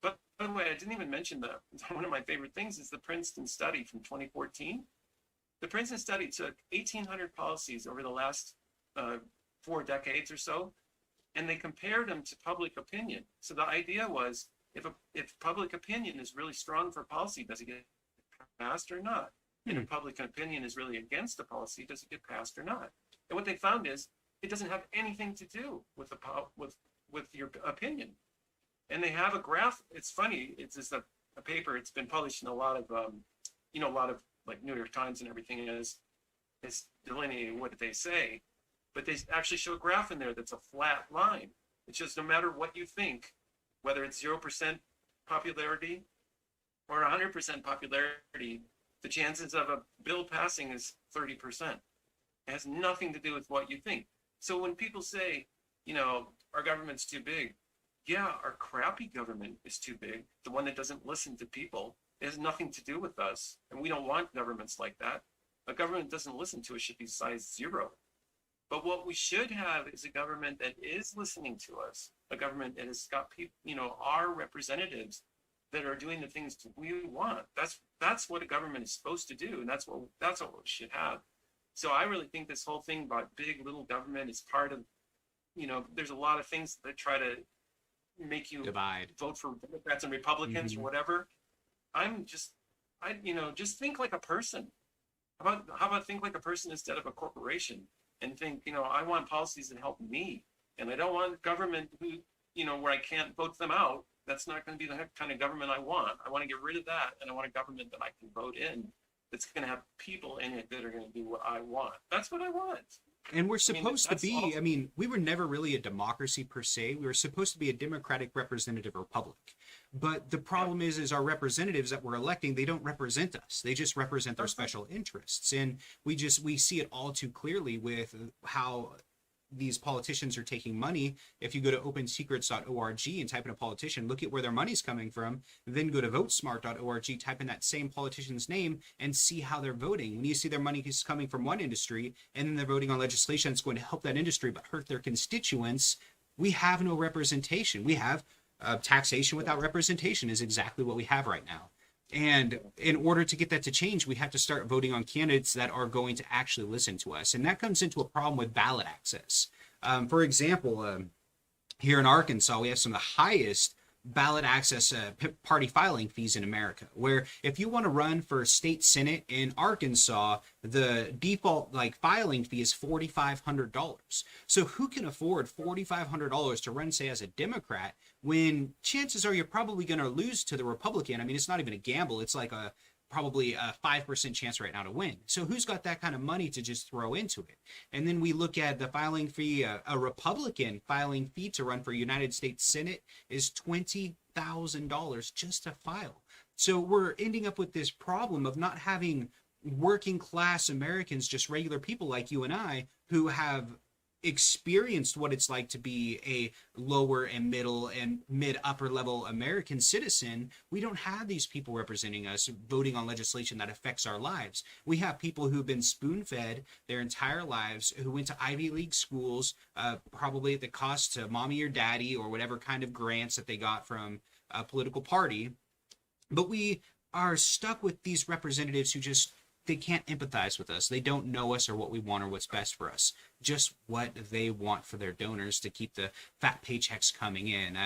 but by the way, I didn't even mention one of my favorite things is the Princeton study from 2014. The Princeton study took 1,800 policies over the last 4 decades or so, and they compared them to public opinion. So the idea was, if public opinion is really strong for policy, does it get passed or not? And if public opinion is really against the policy, does it get passed or not? And what they found is it doesn't have anything to do with with your opinion. And they have a graph. It's funny. It's just a paper. It's been published in a lot of like New York Times and everything is delineating what they say. But they actually show a graph in there that's a flat line. It shows no matter what you think, whether it's 0% popularity or 100% popularity, the chances of a bill passing is 30%. It has nothing to do with what you think. So when people say, our government's too big, yeah, our crappy government is too big. The one that doesn't listen to people. It has nothing to do with us. And we don't want governments like that. A government that doesn't listen to us should be size 0. But what we should have is a government that is listening to us, a government that has got people, our representatives that are doing the things we want. That's what a government is supposed to do, and that's what we should have. So I really think this whole thing about big little government is part of, there's a lot of things that try to make you divide, vote for Democrats and Republicans or whatever. Just think like a person. How about think like a person instead of a corporation? And think, I want policies that help me, and I don't want government who, where I can't vote them out. That's not going to be the kind of government I want. I want to get rid of that, and I want a government that I can vote in that's going to have people in it that are going to do what I want. That's what I want. And we're supposed to be, we were never really a democracy per se. We were supposed to be a democratic representative republic. But the problem is our representatives that we're electing, they don't represent us. They just represent their special interests. And we see it all too clearly with how these politicians are taking money. If you go to opensecrets.org and type in a politician, look at where their money's coming from, then go to votesmart.org, type in that same politician's name and see how they're voting. When you see their money is coming from one industry and then they're voting on legislation that's going to help that industry but hurt their constituents, we have no representation. We have taxation without representation is exactly what we have right now. And in order to get that to change, we have to start voting on candidates that are going to actually listen to us. And that comes into a problem with ballot access. For example, here in Arkansas, we have some of the highest ballot access party filing fees in America, where if you want to run for state senate in Arkansas, the default filing fee is $4,500. So who can afford $4,500 to run, say, as a Democrat, when chances are you're probably going to lose to the Republican? I mean, it's not even a gamble. It's like probably a 5% chance right now to win. So who's got that kind of money to just throw into it? And then we look at the filing fee. A Republican filing fee to run for United States Senate is $20,000 just to file. So we're ending up with this problem of not having working class Americans, just regular people like you and I, who have experienced what it's like to be a lower and middle and mid upper level American citizen. We don't have these people representing us, voting on legislation that affects our lives. We have people who've been spoon-fed their entire lives, who went to Ivy League schools, probably at the cost to mommy or daddy or whatever kind of grants that they got from a political party. But we are stuck with these representatives who they can't empathize with us. They don't know us or what we want or what's best for us. Just what they want for their donors to keep the fat paychecks coming in.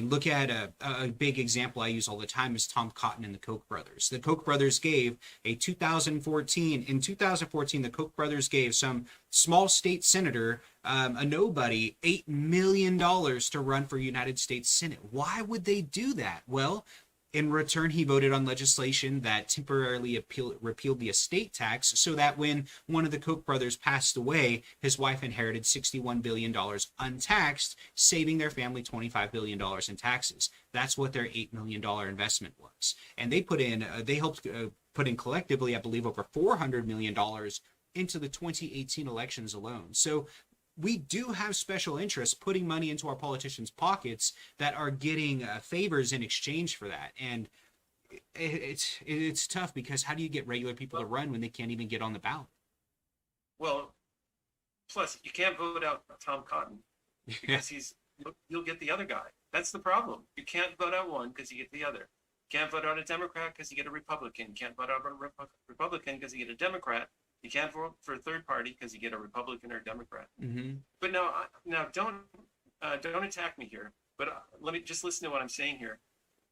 Look at a big example I use all the time is Tom Cotton and the Koch brothers. The Koch brothers gave in 2014, the Koch brothers gave some small state senator, a nobody, $8 million to run for United States Senate. Why would they do that? Well, In return, he voted on legislation that temporarily repealed the estate tax so that when one of the Koch brothers passed away, his wife inherited $61 billion untaxed, saving their family $25 billion in taxes. That's what their $8 million investment was. And they helped put in collectively, I believe, over $400 million into the 2018 elections alone. So we do have special interests putting money into our politicians' pockets that are getting favors in exchange for that. And it's tough because how do you get regular people to run when they can't even get on the ballot? Well, plus you can't vote out Tom Cotton because you'll get the other guy. That's the problem. You can't vote out one because you get the other. You can't vote out a Democrat because you get a Republican. You can't vote out a Republican because you get a Democrat. You can't vote for a third party because you get a Republican or a Democrat. Mm-hmm. But now don't attack me here. But let me just listen to what I'm saying here.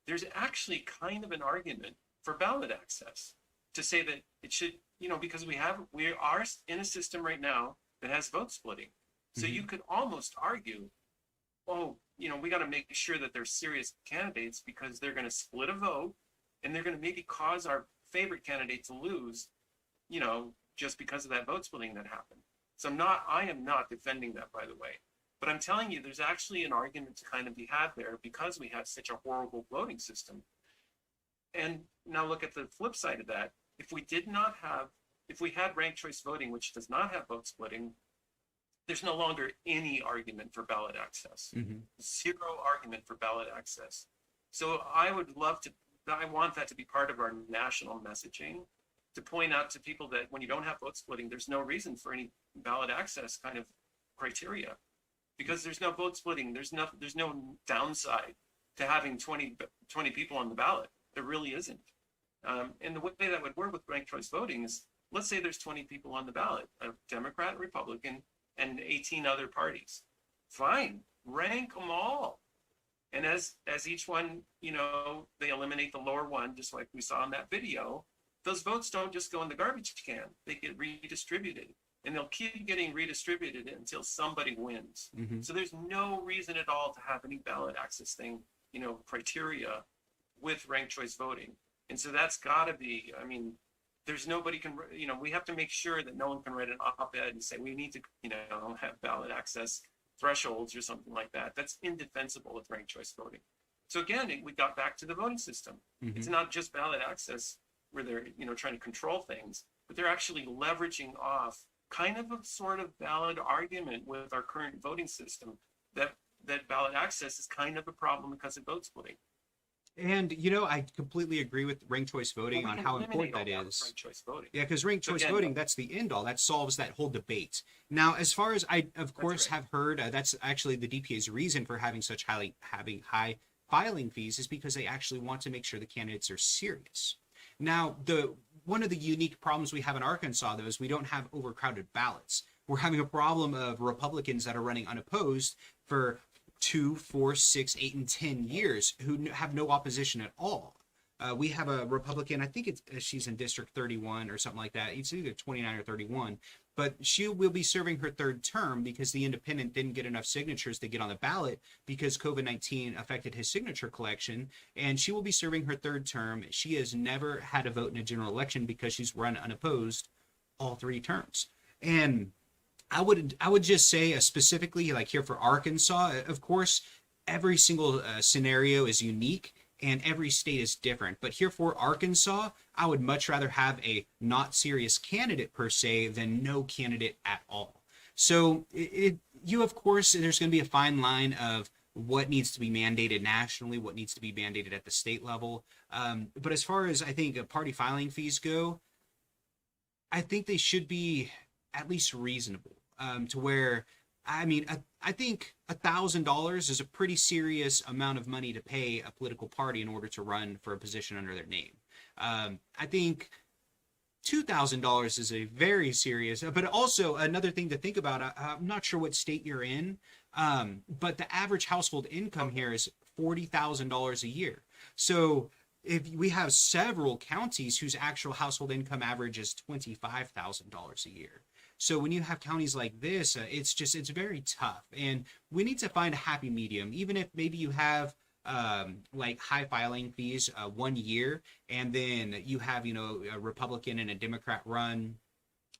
There's actually kind of an argument for ballot access to say that it should, because we are in a system right now that has vote splitting. So you could almost argue, we got to make sure that they're serious candidates because they're going to split a vote and they're going to maybe cause our favorite candidate to lose, just because of that vote splitting that happened. So I am not defending that, by the way, but I'm telling you, there's actually an argument to kind of be had there because we have such a horrible voting system. And now look at the flip side of that. If we had ranked choice voting, which does not have vote splitting, there's no longer any argument for ballot access. Zero argument for ballot access. So I want that to be part of our national messaging, to point out to people that when you don't have vote splitting, there's no reason for any ballot access kind of criteria, because there's no vote splitting. There's no downside to having 20 people on the ballot. There really isn't. And the way that would work with ranked choice voting is, let's say there's 20 people on the ballot, a Democrat, Republican, and 18 other parties. Fine, rank them all. And as each one, they eliminate the lower one, just like we saw in that video. Those votes don't just go in the garbage can. They get redistributed, and they'll keep getting redistributed until somebody wins. So there's no reason at all to have any ballot access thing, criteria with ranked choice voting. And so that's got to be, there's nobody can, we have to make sure that no one can write an op-ed and say we need to, have ballot access thresholds or something like that. That's indefensible with ranked choice voting. So again, we got back to the voting system. It's not just ballot access where they're, trying to control things, but they're actually leveraging off kind of a sort of valid argument with our current voting system that ballot access is kind of a problem because of vote splitting. And, I completely agree with ranked choice voting on how important that is. Ranked choice voting. Yeah, because ranked choice voting, that's the end all. That solves that whole debate. Now, as far as I, of course, have heard, that's actually the DPA's reason for having high filing fees is because they actually want to make sure the candidates are serious. Now, one of the unique problems we have in Arkansas, though, is we don't have overcrowded ballots. We're having a problem of Republicans that are running unopposed for 2, 4, 6, 8, and 10 years who have no opposition at all. We have a Republican, I think she's in District 31 or something like that. It's either 29 or 31. But she will be serving her third term because the independent didn't get enough signatures to get on the ballot because COVID-19 affected his signature collection. And she will be serving her third term. She has never had a vote in a general election because she's run unopposed all 3 terms. And I would just say specifically, like here for Arkansas, of course, every single scenario is unique and every state is different. But here for Arkansas, I would much rather have a not serious candidate per se than no candidate at all. So of course, there's going to be a fine line of what needs to be mandated nationally, what needs to be mandated at the state level. But as far as I think party filing fees go, I think they should be at least reasonable to where, I think $1,000 is a pretty serious amount of money to pay a political party in order to run for a position under their name. I think $2,000 is a very serious, but also another thing to think about. I'm not sure what state you're in, but the average household income here is $40,000 a year. So if we have several counties whose actual household income average is $25,000 a year. So when you have counties like this, it's very tough. And we need to find a happy medium. Even if maybe you have like high filing fees 1 year, and then you have, you know, a Republican and a Democrat run,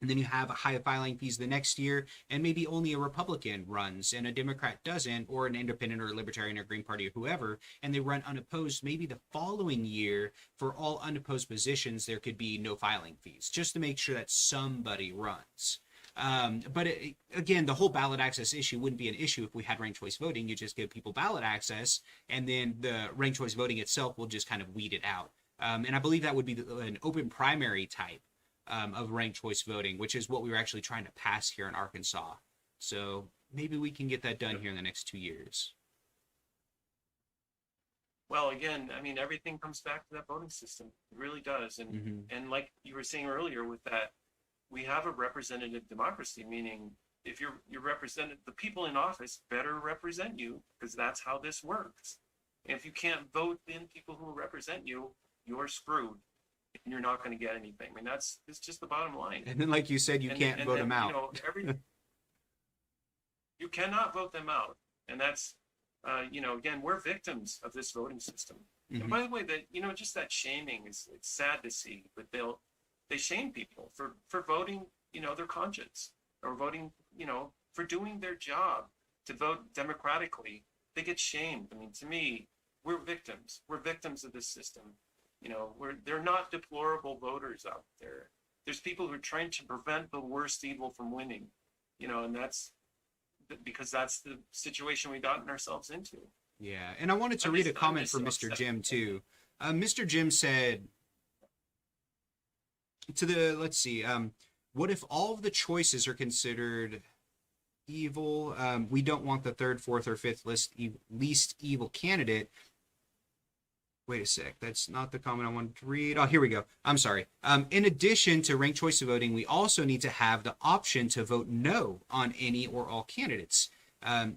and then you have high filing fees the next year, and maybe only a Republican runs and a Democrat doesn't, or an independent or a libertarian or Green Party or whoever, and they run unopposed. Maybe the following year, for all unopposed positions, there could be no filing fees, just to make sure that somebody runs. But again, the whole ballot access issue wouldn't be an issue if we had ranked choice voting. You just give people ballot access, and then the ranked choice voting itself will just kind of weed it out. And I believe that would be an open primary type of ranked choice voting, which is what we were actually trying to pass here in Arkansas. So maybe we can get that done here in the next 2 years. Well, again, I mean, everything comes back to that voting system. It really does. And like you were saying earlier with that, we have a representative democracy, meaning if you're represented, the people in office better represent you, because that's how this works. And if you can't vote in people who represent you, you're screwed. And you're not going to get anything. I mean, it's just the bottom line. And then, like you said, you can't vote them out. You know, you cannot vote them out, and that's, you know, again, we're victims of this voting system. And by the way, that, you know, just that shaming it's sad to see, but they shame people for voting, you know, their conscience, or voting, you know, for doing their job to vote democratically. They get shamed. I mean, to me, we're victims. We're victims of this system. You know, they're not deplorable voters out there. There's people who are trying to prevent the worst evil from winning, you know, and that's because that's the situation we gotten ourselves into. Yeah, and I wanted to read a comment from Mr. Jim too. Mr. Jim said to the, let's see, what if all of the choices are considered evil? We don't want the third, fourth, or fifth least evil candidate. Wait a sec, that's not the comment I wanted to read. Oh, here we go. I'm sorry. In addition to ranked choice voting, we also need to have the option to vote no on any or all candidates.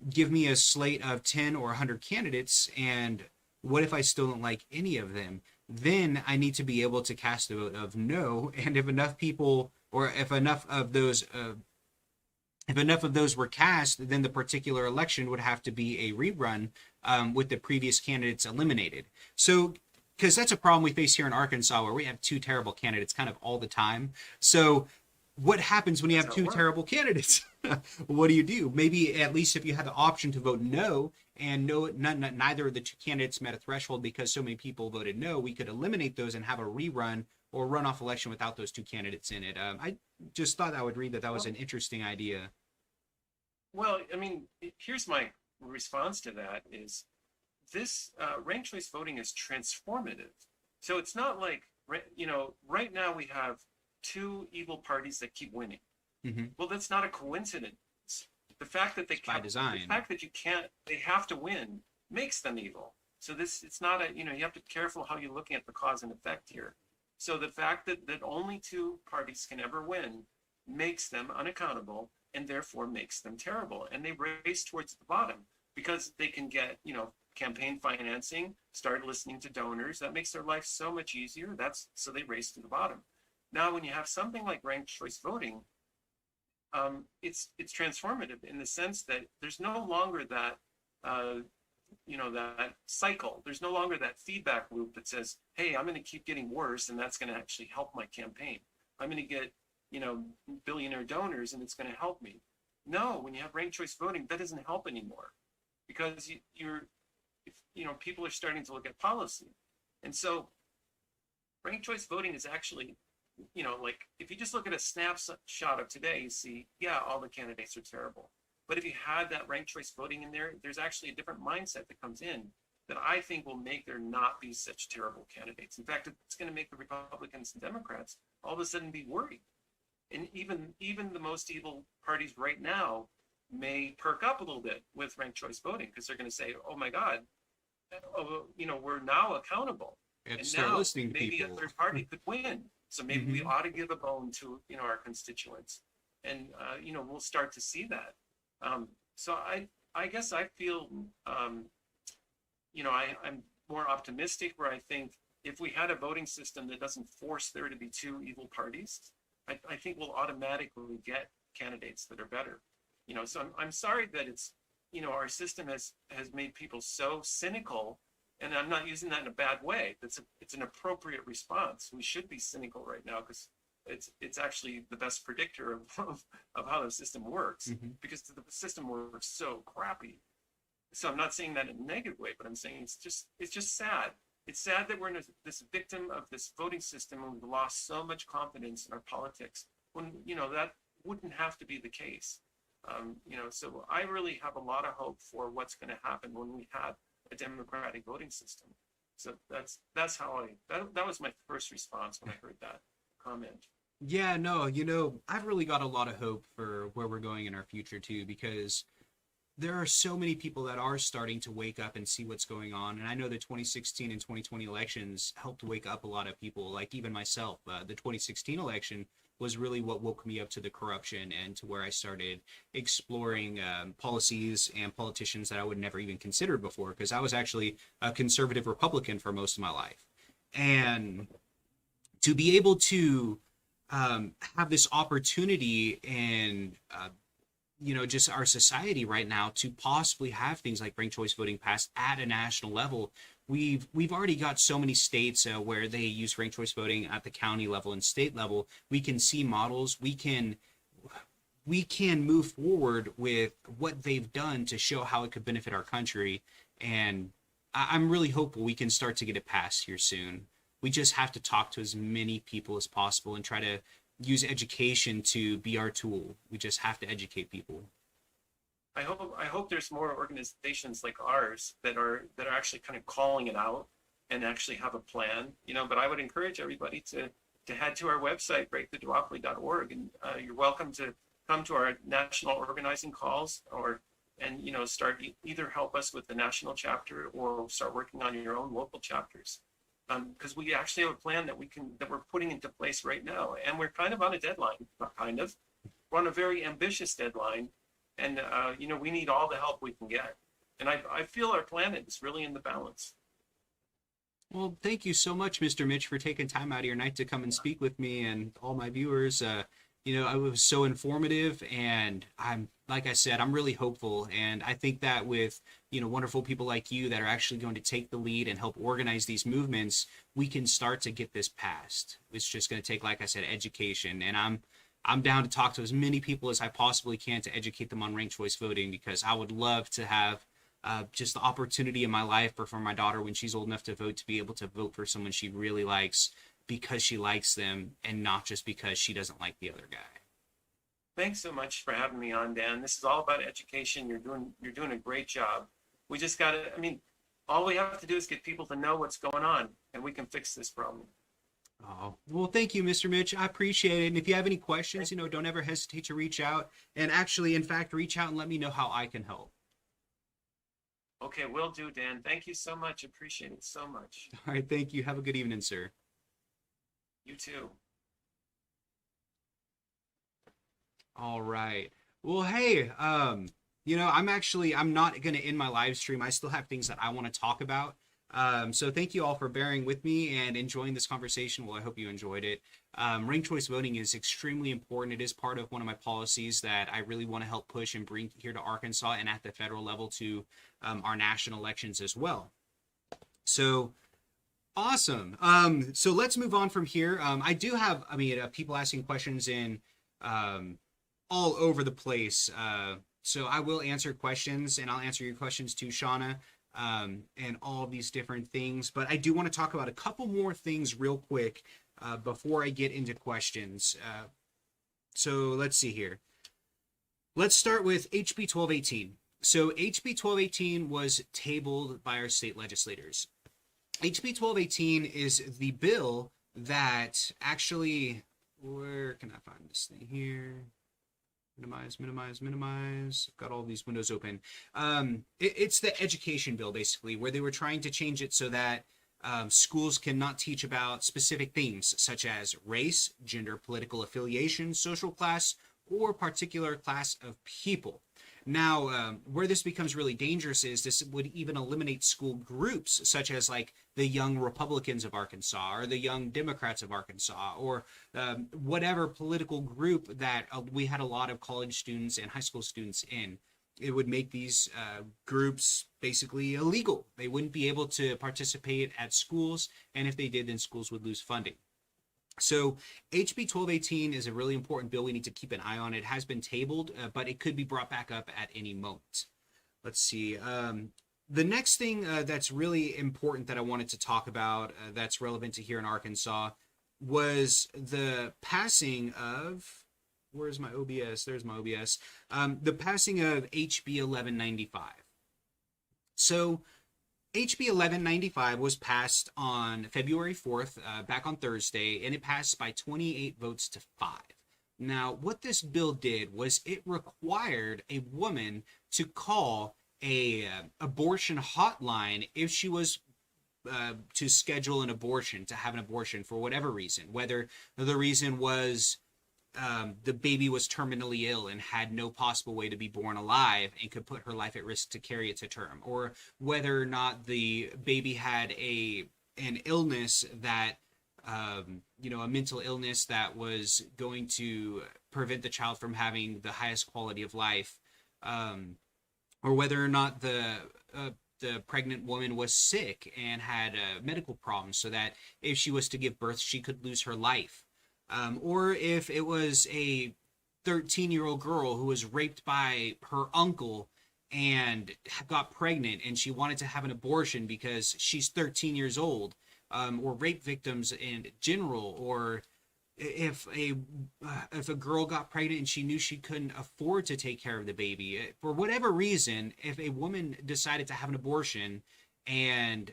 Give me a slate of 10 or 100 candidates, and what if I still don't like any of them? Then I need to be able to cast a vote of no, and if enough people, or if enough of those were cast, then the particular election would have to be a rerun with the previous candidates eliminated. So, because that's a problem we face here in Arkansas, where we have two terrible candidates kind of all the time. So what happens when you have two terrible candidates? What do? Maybe at least if you had the option to vote no, and neither of the two candidates met a threshold because so many people voted no, we could eliminate those and have a rerun or runoff election without those two candidates in it. I just thought I would read that was an interesting idea. Well, I mean, here's my response to that is this ranked choice voting is transformative. So it's not like, you know, right now we have two evil parties that keep winning. Well, that's not a coincidence. The fact that they by design. The fact that they have to win makes them evil. So it's not a, you know, you have to be careful how you're looking at the cause and effect here. So the fact that only two parties can ever win makes them unaccountable, and therefore makes them terrible. And they race towards the bottom because they can get, you know, campaign financing, start listening to donors. That makes their life so much easier. So they race to the bottom. Now, when you have something like ranked choice voting, it's transformative in the sense that there's no longer that, you know, that cycle. There's no longer that feedback loop that says, hey, I'm going to keep getting worse, and that's going to actually help my campaign. I'm going to get, you know, billionaire donors, and it's going to help me. No, when you have ranked choice voting, that doesn't help anymore, because you know, people are starting to look at policy. And so ranked choice voting is actually, you know, like if you just look at a snapshot of today, you see, yeah, all the candidates are terrible. But if you had that ranked choice voting in there, there's actually a different mindset that comes in that I think will make there not be such terrible candidates. In fact, it's going to make the Republicans and Democrats all of a sudden be worried. And even the most evil parties right now may perk up a little bit with ranked choice voting, because they're going to say, oh my God, you know, we're now accountable. And start now listening to maybe people. a third party could win. So maybe we ought to give a bone to, you know, our constituents. And, you know, we'll start to see that. So I guess I feel, you know, I'm more optimistic, where I think if we had a voting system that doesn't force there to be two evil parties, I think we'll automatically get candidates that are better. You know, so I'm sorry that it's, you know, our system has made people so cynical And I'm not using that in a bad way. It's an appropriate response. We should be cynical right now because it's actually the best predictor of how the system works, because the system works so crappy. So I'm not saying that in a negative way, but I'm saying it's just sad. It's sad that we're in this victim of this voting system, and we've lost so much confidence in our politics when, that wouldn't have to be the case. So I really have a lot of hope for what's going to happen when we have a democratic voting system. So that's how that was my first response when I heard that comment. Yeah, no, I've really got a lot of hope for where we're going in our future too, because there are so many people that are starting to wake up and see what's going on. And I know the 2016 and 2020 elections helped wake up a lot of people, like even myself. The 2016 election was really what woke me up to the corruption and to where I started exploring policies and politicians that I would never even considered before, because I was actually a conservative Republican for most of my life. And to be able to have this opportunity in just our society right now to possibly have things like ranked choice voting passed at a national level. We've already got so many states where they use ranked choice voting at the county level and state level. We can see models. We can move forward with what they've done to show how it could benefit our country. And I'm really hopeful we can start to get it passed here soon. We just have to talk to as many people as possible and try to use education to be our tool. We just have to educate people. I hope there's more organizations like ours that are actually kind of calling it out and actually have a plan. But I would encourage everybody to head to our website, breaktheduopoly.org, and you're welcome to come to our national organizing calls, and start either help us with the national chapter or start working on your own local chapters. Because we actually have a plan that we're putting into place right now, and we're kind of on a deadline. Not kind of, we're on a very ambitious deadline, and we need all the help we can get. And I feel our planet is really in the balance. Well, thank you so much, Mr. Mitch, for taking time out of your night to come and speak with me and all my viewers. It was so informative, and like I said, I'm really hopeful. And I think that with, wonderful people like you that are actually going to take the lead and help organize these movements, we can start to get this passed. It's just going to take, like I said, education. And I'm down to talk to as many people as I possibly can to educate them on ranked choice voting, because I would love to have just the opportunity in my life for my daughter, when she's old enough to vote, to be able to vote for someone she really likes because she likes them and not just because she doesn't like the other guy. Thanks so much for having me on, Dan. This is all about education. You're doing a great job. We just all we have to do is get people to know what's going on, and we can fix this problem. Oh, well, thank you, Mr. Mitch. I appreciate it. And if you have any questions, don't ever hesitate to reach out. And actually, in fact, reach out and let me know how I can help. Okay, will do, Dan. Thank you so much. Appreciate it so much. All right, thank you. Have a good evening, sir. You too. All right. Well, hey, I'm not going to end my live stream. I still have things that I want to talk about. So thank you all for bearing with me and enjoying this conversation. Well, I hope you enjoyed it. Ranked choice voting is extremely important. It is part of one of my policies that I really want to help push and bring here to Arkansas and at the federal level to our national elections as well. So awesome. So let's move on from here. I do have, people asking questions in all over the place. So I will answer questions, and I'll answer your questions too, Shauna, and all of these different things. But I do want to talk about a couple more things real quick before I get into questions. So let's see here. Let's start with HB 1218. So HB 1218 was tabled by our state legislators. HB 1218 is the bill that actually, where can I find this thing here? Minimize. I've got all these windows open. It's the education bill, basically, where they were trying to change it so that schools cannot teach about specific things such as race, gender, political affiliation, social class, or particular class of people. Now, where this becomes really dangerous is this would even eliminate school groups such as like the Young Republicans of Arkansas or the Young Democrats of Arkansas or whatever political group that we had a lot of college students and high school students in. it would make these groups basically illegal. They wouldn't be able to participate at schools, and if they did, then schools would lose funding. So HB 1218 is a really important bill. We need to keep an eye on. It has been tabled, but it could be brought back up at any moment. Let's see. The next thing that's really important that I wanted to talk about that's relevant to here in Arkansas was the passing of, where's my OBS? There's my OBS. The passing of HB 1195. So HB 1195 was passed on February 4th, back on Thursday, and it passed by 28 votes to 5. Now, what this bill did was it required a woman to call a abortion hotline if she was to schedule an abortion, to have an abortion for whatever reason, whether the reason was the baby was terminally ill and had no possible way to be born alive and could put her life at risk to carry it to term, or whether or not the baby had an illness that a mental illness that was going to prevent the child from having the highest quality of life, or whether or not the pregnant woman was sick and had medical problems, so that if she was to give birth, she could lose her life. Or if it was a 13-year-old girl who was raped by her uncle and got pregnant and she wanted to have an abortion because she's 13 years old, or rape victims in general, or if a girl got pregnant and she knew she couldn't afford to take care of the baby, for whatever reason, if a woman decided to have an abortion and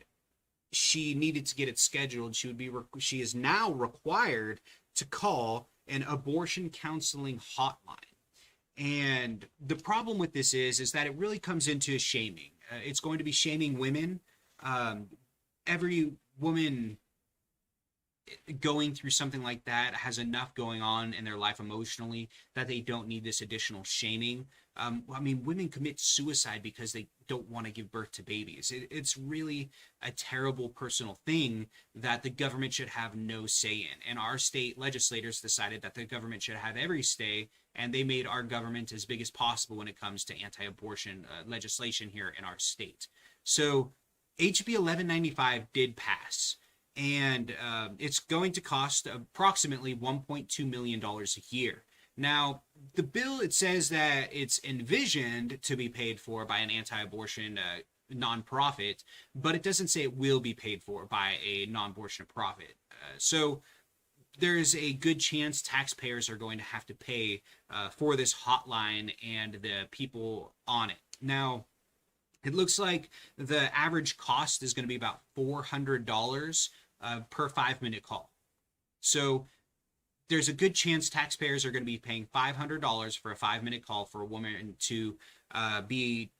she needed to get it scheduled, she is now required to call an abortion counseling hotline. And the problem with this is that it really comes into shaming. It's going to be shaming women. Every woman going through something like that has enough going on in their life emotionally that they don't need this additional shaming. Women commit suicide because they don't want to give birth to babies. It's really a terrible personal thing that the government should have no say in. And our state legislators decided that the government should have every say, and they made our government as big as possible when it comes to anti-abortion legislation here in our state. So HB 1195 did pass, and it's going to cost approximately $1.2 million a year. Now, the bill, it says that it's envisioned to be paid for by an anti-abortion nonprofit, but it doesn't say it will be paid for by a non-abortion profit. So there's a good chance taxpayers are going to have to pay for this hotline and the people on it. Now, it looks like the average cost is going to be about $400 per 5-minute call. So there's a good chance taxpayers are going to be paying $500 for a 5-minute call for a woman to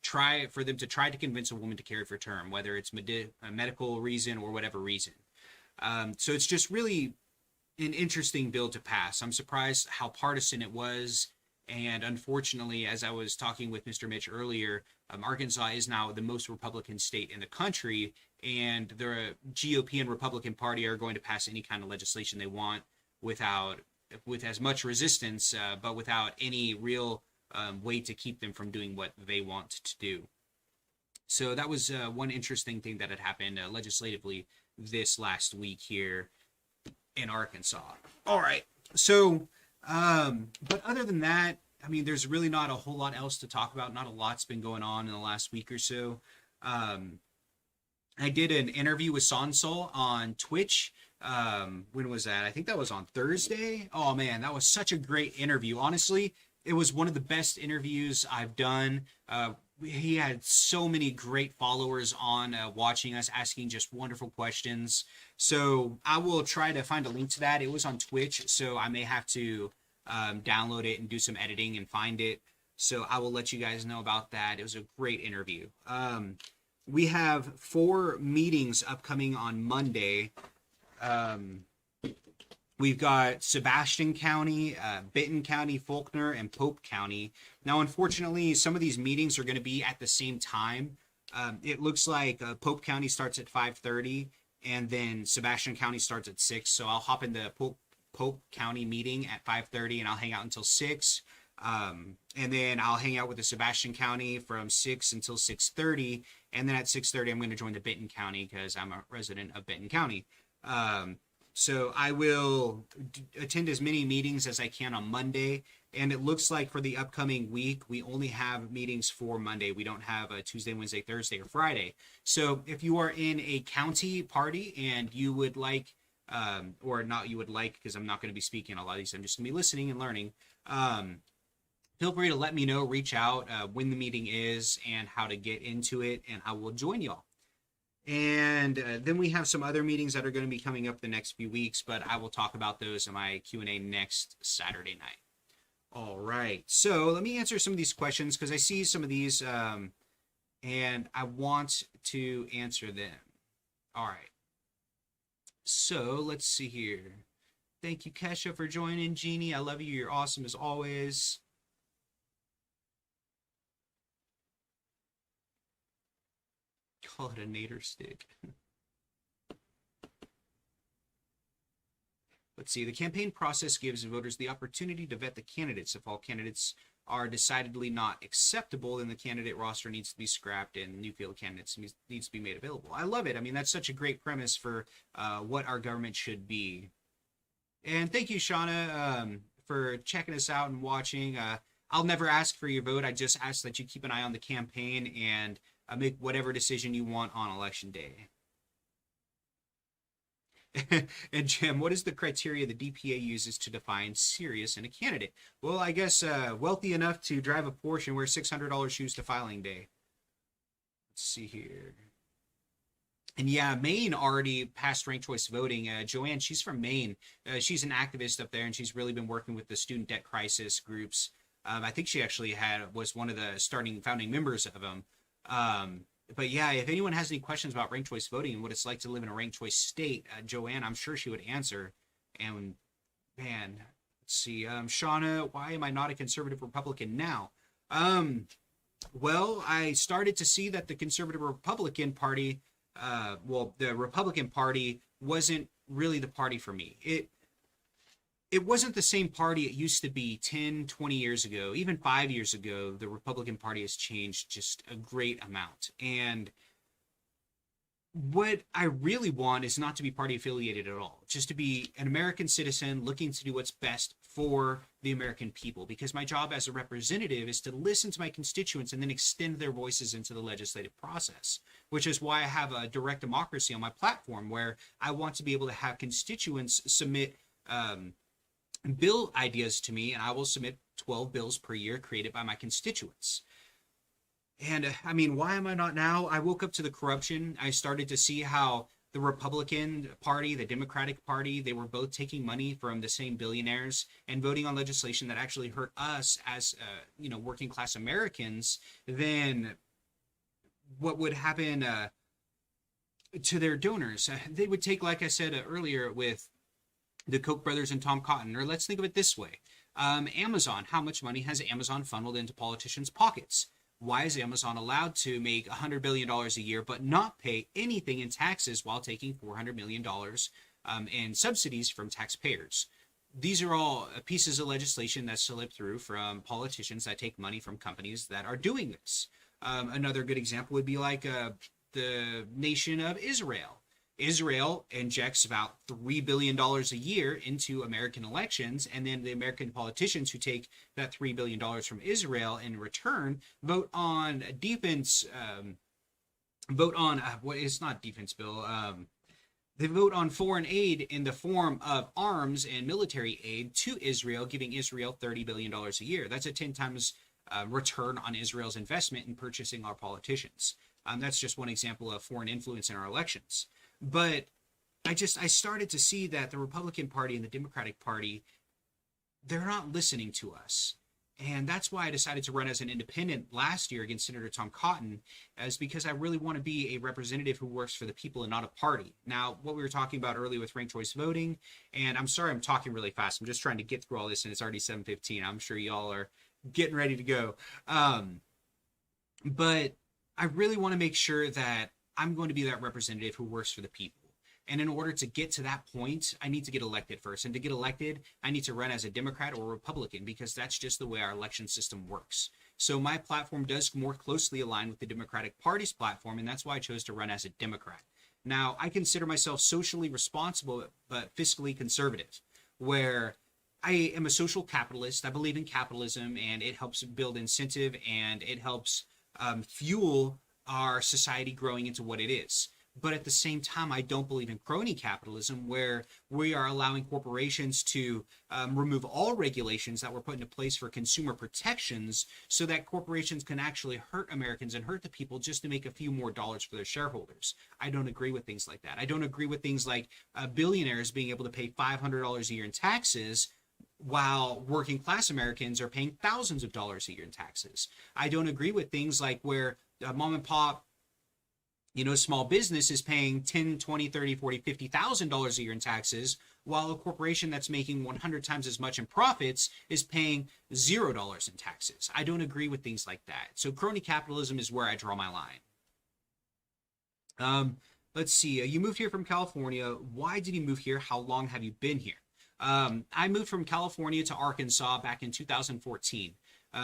try to convince a woman to carry for term, whether it's a medical reason or whatever reason. So it's just really an interesting bill to pass. I'm surprised how partisan it was. And unfortunately, as I was talking with Mr. Mitch earlier, Arkansas is now the most Republican state in the country, and the GOP and Republican Party are going to pass any kind of legislation they want with as much resistance, but without any real way to keep them from doing what they want to do. So that was one interesting thing that had happened legislatively this last week here in Arkansas. All right. So, but other than that, there's really not a whole lot else to talk about. Not a lot's been going on in the last week or so. I did an interview with Sonsol on Twitch. When was that? I think that was on Thursday. Oh man, that was such a great interview. Honestly, it was one of the best interviews I've done. He had so many great followers on watching us, asking just wonderful questions. So I will try to find a link to that. It was on Twitch, so I may have to download it and do some editing and find it. So I will let you guys know about that. It was a great interview. We have 4 meetings upcoming on Monday. We've got Sebastian County, Benton County, Faulkner, and Pope County. Now, unfortunately, some of these meetings are going to be at the same time. It looks like Pope County starts at 5:30, and then Sebastian County starts at 6. So I'll hop in the Pope County meeting at 5:30, and I'll hang out until 6. And then I'll hang out with the Sebastian County from 6 until 6:30, and then at 6:30 I'm going to join the Benton County because I'm a resident of Benton County. So I will attend as many meetings as I can on Monday, and it looks like for the upcoming week we only have meetings for Monday. We don't have a Tuesday, Wednesday, Thursday, or Friday. So if you are in a county party and you would like, or not you would like, because I'm not going to be speaking a lot of these, I'm just going to be listening and learning. Feel free to let me know, reach out when the meeting is and how to get into it, and I will join y'all. And then we have some other meetings that are going to be coming up the next few weeks, but I will talk about those in my Q&A next Saturday night. All right, so let me answer some of these questions because I see some of these and I want to answer them. All right, so let's see here. Thank you, Kesha, for joining. Jeannie, I love you. You're awesome as always. Call it a nader stick. Let's see. The campaign process gives voters the opportunity to vet the candidates. If all candidates are decidedly not acceptable, then the candidate roster needs to be scrapped and new field candidates needs to be made available. I love it. I mean, that's such a great premise for what our government should be. And thank you, Shauna, for checking us out and watching. I'll never ask for your vote. I just ask that you keep an eye on the campaign and make whatever decision you want on election day. And Jim, what is the criteria the DPA uses to define serious in a candidate? Well, I guess wealthy enough to drive a Porsche and wear $600 shoes to filing day. Let's see here. And yeah, Maine already passed ranked choice voting. Joanne, she's from Maine. She's an activist up there, and she's really been working with the student debt crisis groups. I think she actually was one of the founding members of them. But yeah, if anyone has any questions about ranked choice voting and what it's like to live in a ranked choice state, Joanne, I'm sure she would answer. And man, let's see, Shauna, why am I not a conservative Republican now? Well, I started to see that the conservative Republican Party, the Republican Party wasn't really the party for me. It wasn't the same party it used to be 10, 20 years ago. Even 5 years ago, the Republican Party has changed just a great amount. And what I really want is not to be party affiliated at all. Just to be an American citizen looking to do what's best for the American people. Because my job as a representative is to listen to my constituents and then extend their voices into the legislative process. Which is why I have a direct democracy on my platform, where I want to be able to have constituents submit bill ideas to me, and I will submit 12 bills per year created by my constituents. And I mean, why am I not now? I woke up to the corruption. I started to see how the Republican Party, the Democratic Party, they were both taking money from the same billionaires and voting on legislation that actually hurt us as, working class Americans. Then what would happen to their donors? They would take, like I said earlier, with the Koch brothers and Tom Cotton, or let's think of it this way. Amazon, how much money has Amazon funneled into politicians' pockets? Why is Amazon allowed to make $100 billion a year but not pay anything in taxes while taking $400 million in subsidies from taxpayers? These are all pieces of legislation that slip through from politicians that take money from companies that are doing this. Another good example would be like the nation of Israel. Israel injects about $3 billion a year into American elections, and then the American politicians who take that $3 billion from Israel in return vote on defense, it's not defense bill, they vote on foreign aid in the form of arms and military aid to Israel, giving Israel $30 billion a year. That's a 10 times return on Israel's investment in purchasing our politicians. That's just one example of foreign influence in our elections. But I started to see that the Republican Party and the Democratic Party, they're not listening to us. And that's why I decided to run as an independent last year against Senator Tom Cotton, is because I really want to be a representative who works for the people and not a party. Now, what we were talking about earlier with ranked choice voting, and I'm sorry I'm talking really fast. I'm just trying to get through all this, and it's already 7:15. I'm sure y'all are getting ready to go. But I really want to make sure that I'm going to be that representative who works for the people. And in order to get to that point, I need to get elected first. And to get elected, I need to run as a Democrat or a Republican, because that's just the way our election system works. So my platform does more closely align with the Democratic Party's platform, and that's why I chose to run as a Democrat. Now, I consider myself socially responsible, but fiscally conservative, where I am a social capitalist. I believe in capitalism, and it helps build incentive, and it helps fuel our society growing into what it is. But at the same time, I don't believe in crony capitalism, where we are allowing corporations to remove all regulations that were put into place for consumer protections, so that corporations can actually hurt Americans and hurt the people just to make a few more dollars for their shareholders. I don't agree with things like that. I don't agree with things like billionaires being able to pay $500 a year in taxes, while working class Americans are paying thousands of dollars a year in taxes. I don't agree with things like where mom and pop, small business is paying $10, $20, $30, $40, $50,000 a year in taxes, while a corporation that's making 100 times as much in profits is paying $0 in taxes. I don't agree with things like that. So crony capitalism is where I draw my line. Let's see. You moved here from California. Why did you move here? How long have you been here? I moved from California to Arkansas back in 2014.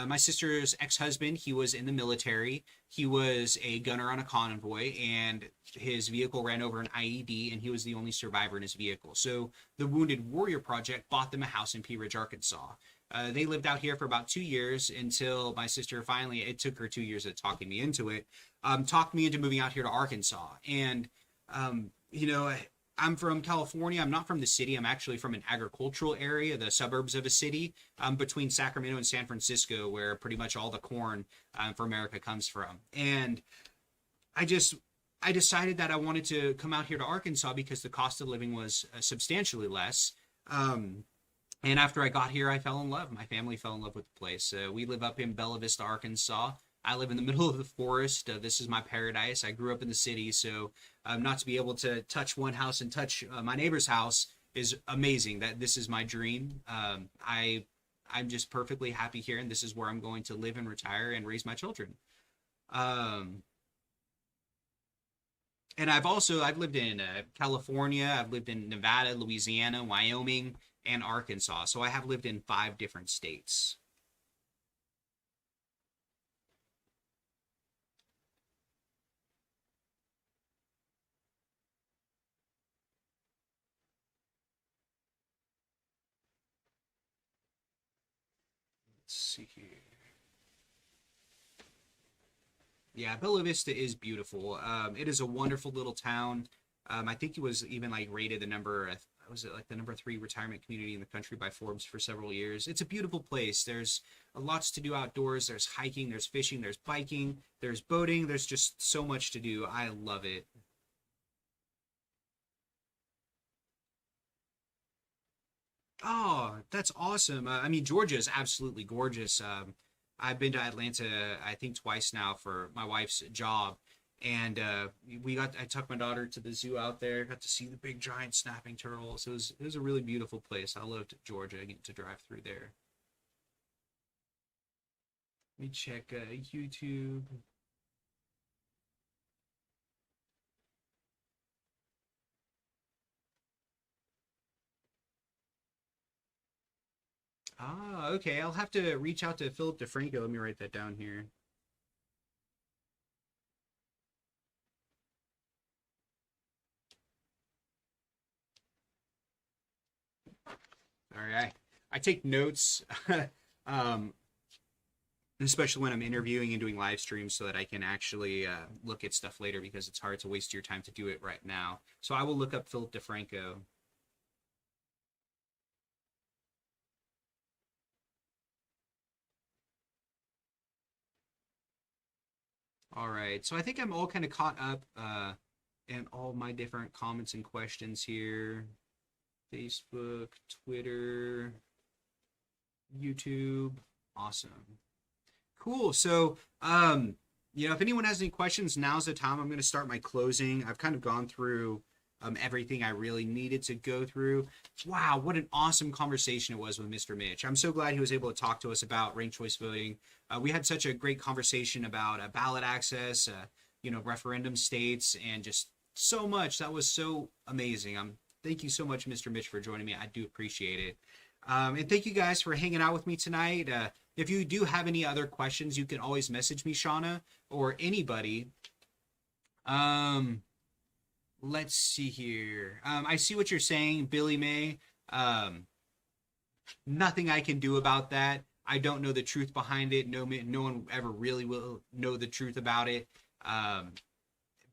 My sister's ex-husband, he was in the military. He was a gunner on a convoy, and his vehicle ran over an IED, and he was the only survivor in his vehicle. So the Wounded Warrior Project bought them a house in Pea Ridge, Arkansas. They lived out here for about 2 years until my sister finally, it took her 2 years of talking me into it, talked me into moving out here to Arkansas. And, I'm from California. I'm not from the city. I'm actually from an agricultural area, the suburbs of a city, between Sacramento and San Francisco, where pretty much all the corn for America comes from. And I decided that I wanted to come out here to Arkansas because the cost of living was substantially less. And after I got here, I fell in love. My family fell in love with the place. We live up in Bella Vista, Arkansas. I live in the middle of the forest. This is my paradise. I grew up in the city, so not to be able to touch one house and touch my neighbor's house is amazing. That this is my dream. I'm just perfectly happy here, and this is where I'm going to live and retire and raise my children. And I've lived in California. I've lived in Nevada, Louisiana, Wyoming, and Arkansas. So I have lived in 5 different states. See here. Yeah, Bella Vista is beautiful. It is a wonderful little town. I think it was even rated the number the number 3 retirement community in the country by Forbes for several years. It's a beautiful place. There's lots to do outdoors. There's hiking, there's fishing, there's biking, there's boating. There's just so much to do. I love it. Oh, that's awesome. Georgia is absolutely gorgeous. I've been to Atlanta, I think twice now for my wife's job. And I took my daughter to the zoo out there, got to see the big giant snapping turtles. It was a really beautiful place. I loved Georgia, getting to drive through there. Let me check YouTube. Ah, okay. I'll have to reach out to Philip DeFranco. Let me write that down here. All right. I take notes, especially when I'm interviewing and doing live streams, so that I can actually look at stuff later, because it's hard to waste your time to do it right now. So I will look up Philip DeFranco. All right, so I think I'm all kind of caught up in all my different comments and questions here. Facebook, Twitter, YouTube. Awesome. Cool. So, if anyone has any questions, now's the time. I'm going to start my closing. I've kind of gone through everything I really needed to go through. Wow, what an awesome conversation it was with Mr. Mitch. I'm so glad he was able to talk to us about ranked choice voting. We had such a great conversation about ballot access, referendum states, and just so much. That was so amazing. Thank you so much, Mr. Mitch, for joining me. I do appreciate it. And thank you guys for hanging out with me tonight. If you do have any other questions, you can always message me, Shauna, or anybody. Let's see here. I see what you're saying, Billy May. Nothing I can do about that. I don't know the truth behind it. No one ever really will know the truth about it.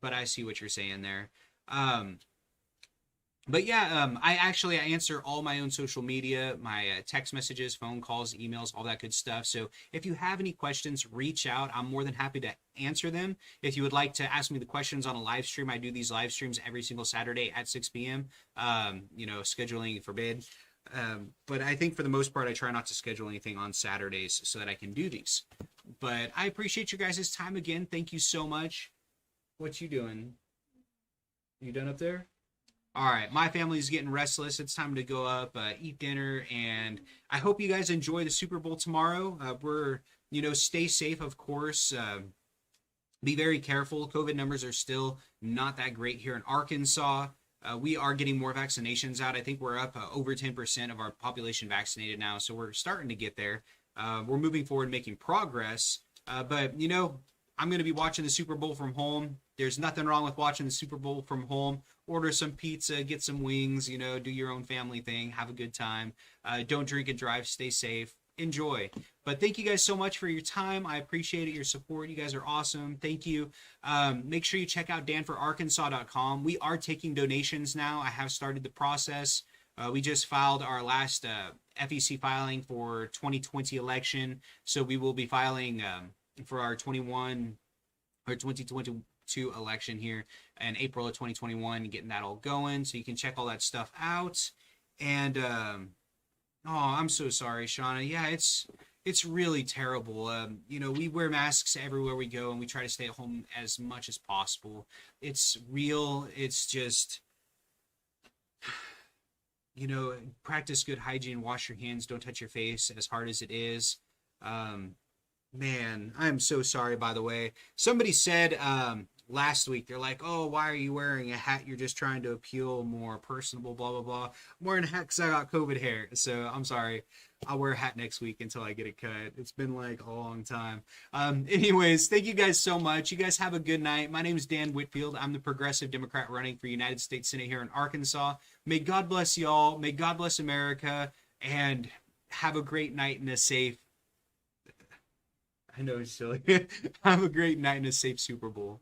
But I see what you're saying there. But yeah, I answer all my own social media, my text messages, phone calls, emails, all that good stuff. So if you have any questions, reach out. I'm more than happy to answer them. If you would like to ask me the questions on a live stream, I do these live streams every single Saturday at 6 p.m. Scheduling forbid. But I think for the most part, I try not to schedule anything on Saturdays so that I can do these. But I appreciate you guys' time again. Thank you so much. What you doing? You done up there? All right, my family's getting restless. It's time to go up, eat dinner, and I hope you guys enjoy the Super Bowl tomorrow. Stay safe, of course. Be very careful. COVID numbers are still not that great here in Arkansas. We are getting more vaccinations out. I think we're up over 10% of our population vaccinated now, so we're starting to get there. We're moving forward, making progress. But I'm going to be watching the Super Bowl from home. There's nothing wrong with watching the Super Bowl from home. Order some pizza, get some wings, do your own family thing, have a good time. Don't drink and drive, stay safe, enjoy. But thank you guys so much for your time. I appreciate it, your support. You guys are awesome. Thank you. Make sure you check out danforarkansas.com. We are taking donations now. I have started the process. We just filed our last FEC filing for 2020 election. So we will be filing for our 2022 election here in April of 2021, getting that all going. So you can check all that stuff out. And I'm so sorry, Shauna. Yeah, it's really terrible. We wear masks everywhere we go, and we try to stay at home as much as possible. It's real. It's just, practice good hygiene, wash your hands, don't touch your face, as hard as it is. Man, I'm so sorry, by the way. Somebody said last week, they're like, oh, why are you wearing a hat? You're just trying to appeal more personable, blah, blah, blah. I'm wearing a hat because I got COVID hair. So I'm sorry. I'll wear a hat next week until I get it cut. It's been like a long time. Anyways, thank you guys so much. You guys have a good night. My name is Dan Whitfield. I'm the Progressive Democrat running for United States Senate here in Arkansas. May God bless y'all. May God bless America. And have a great night and a safe, I know it's silly. Have a great night and a safe Super Bowl.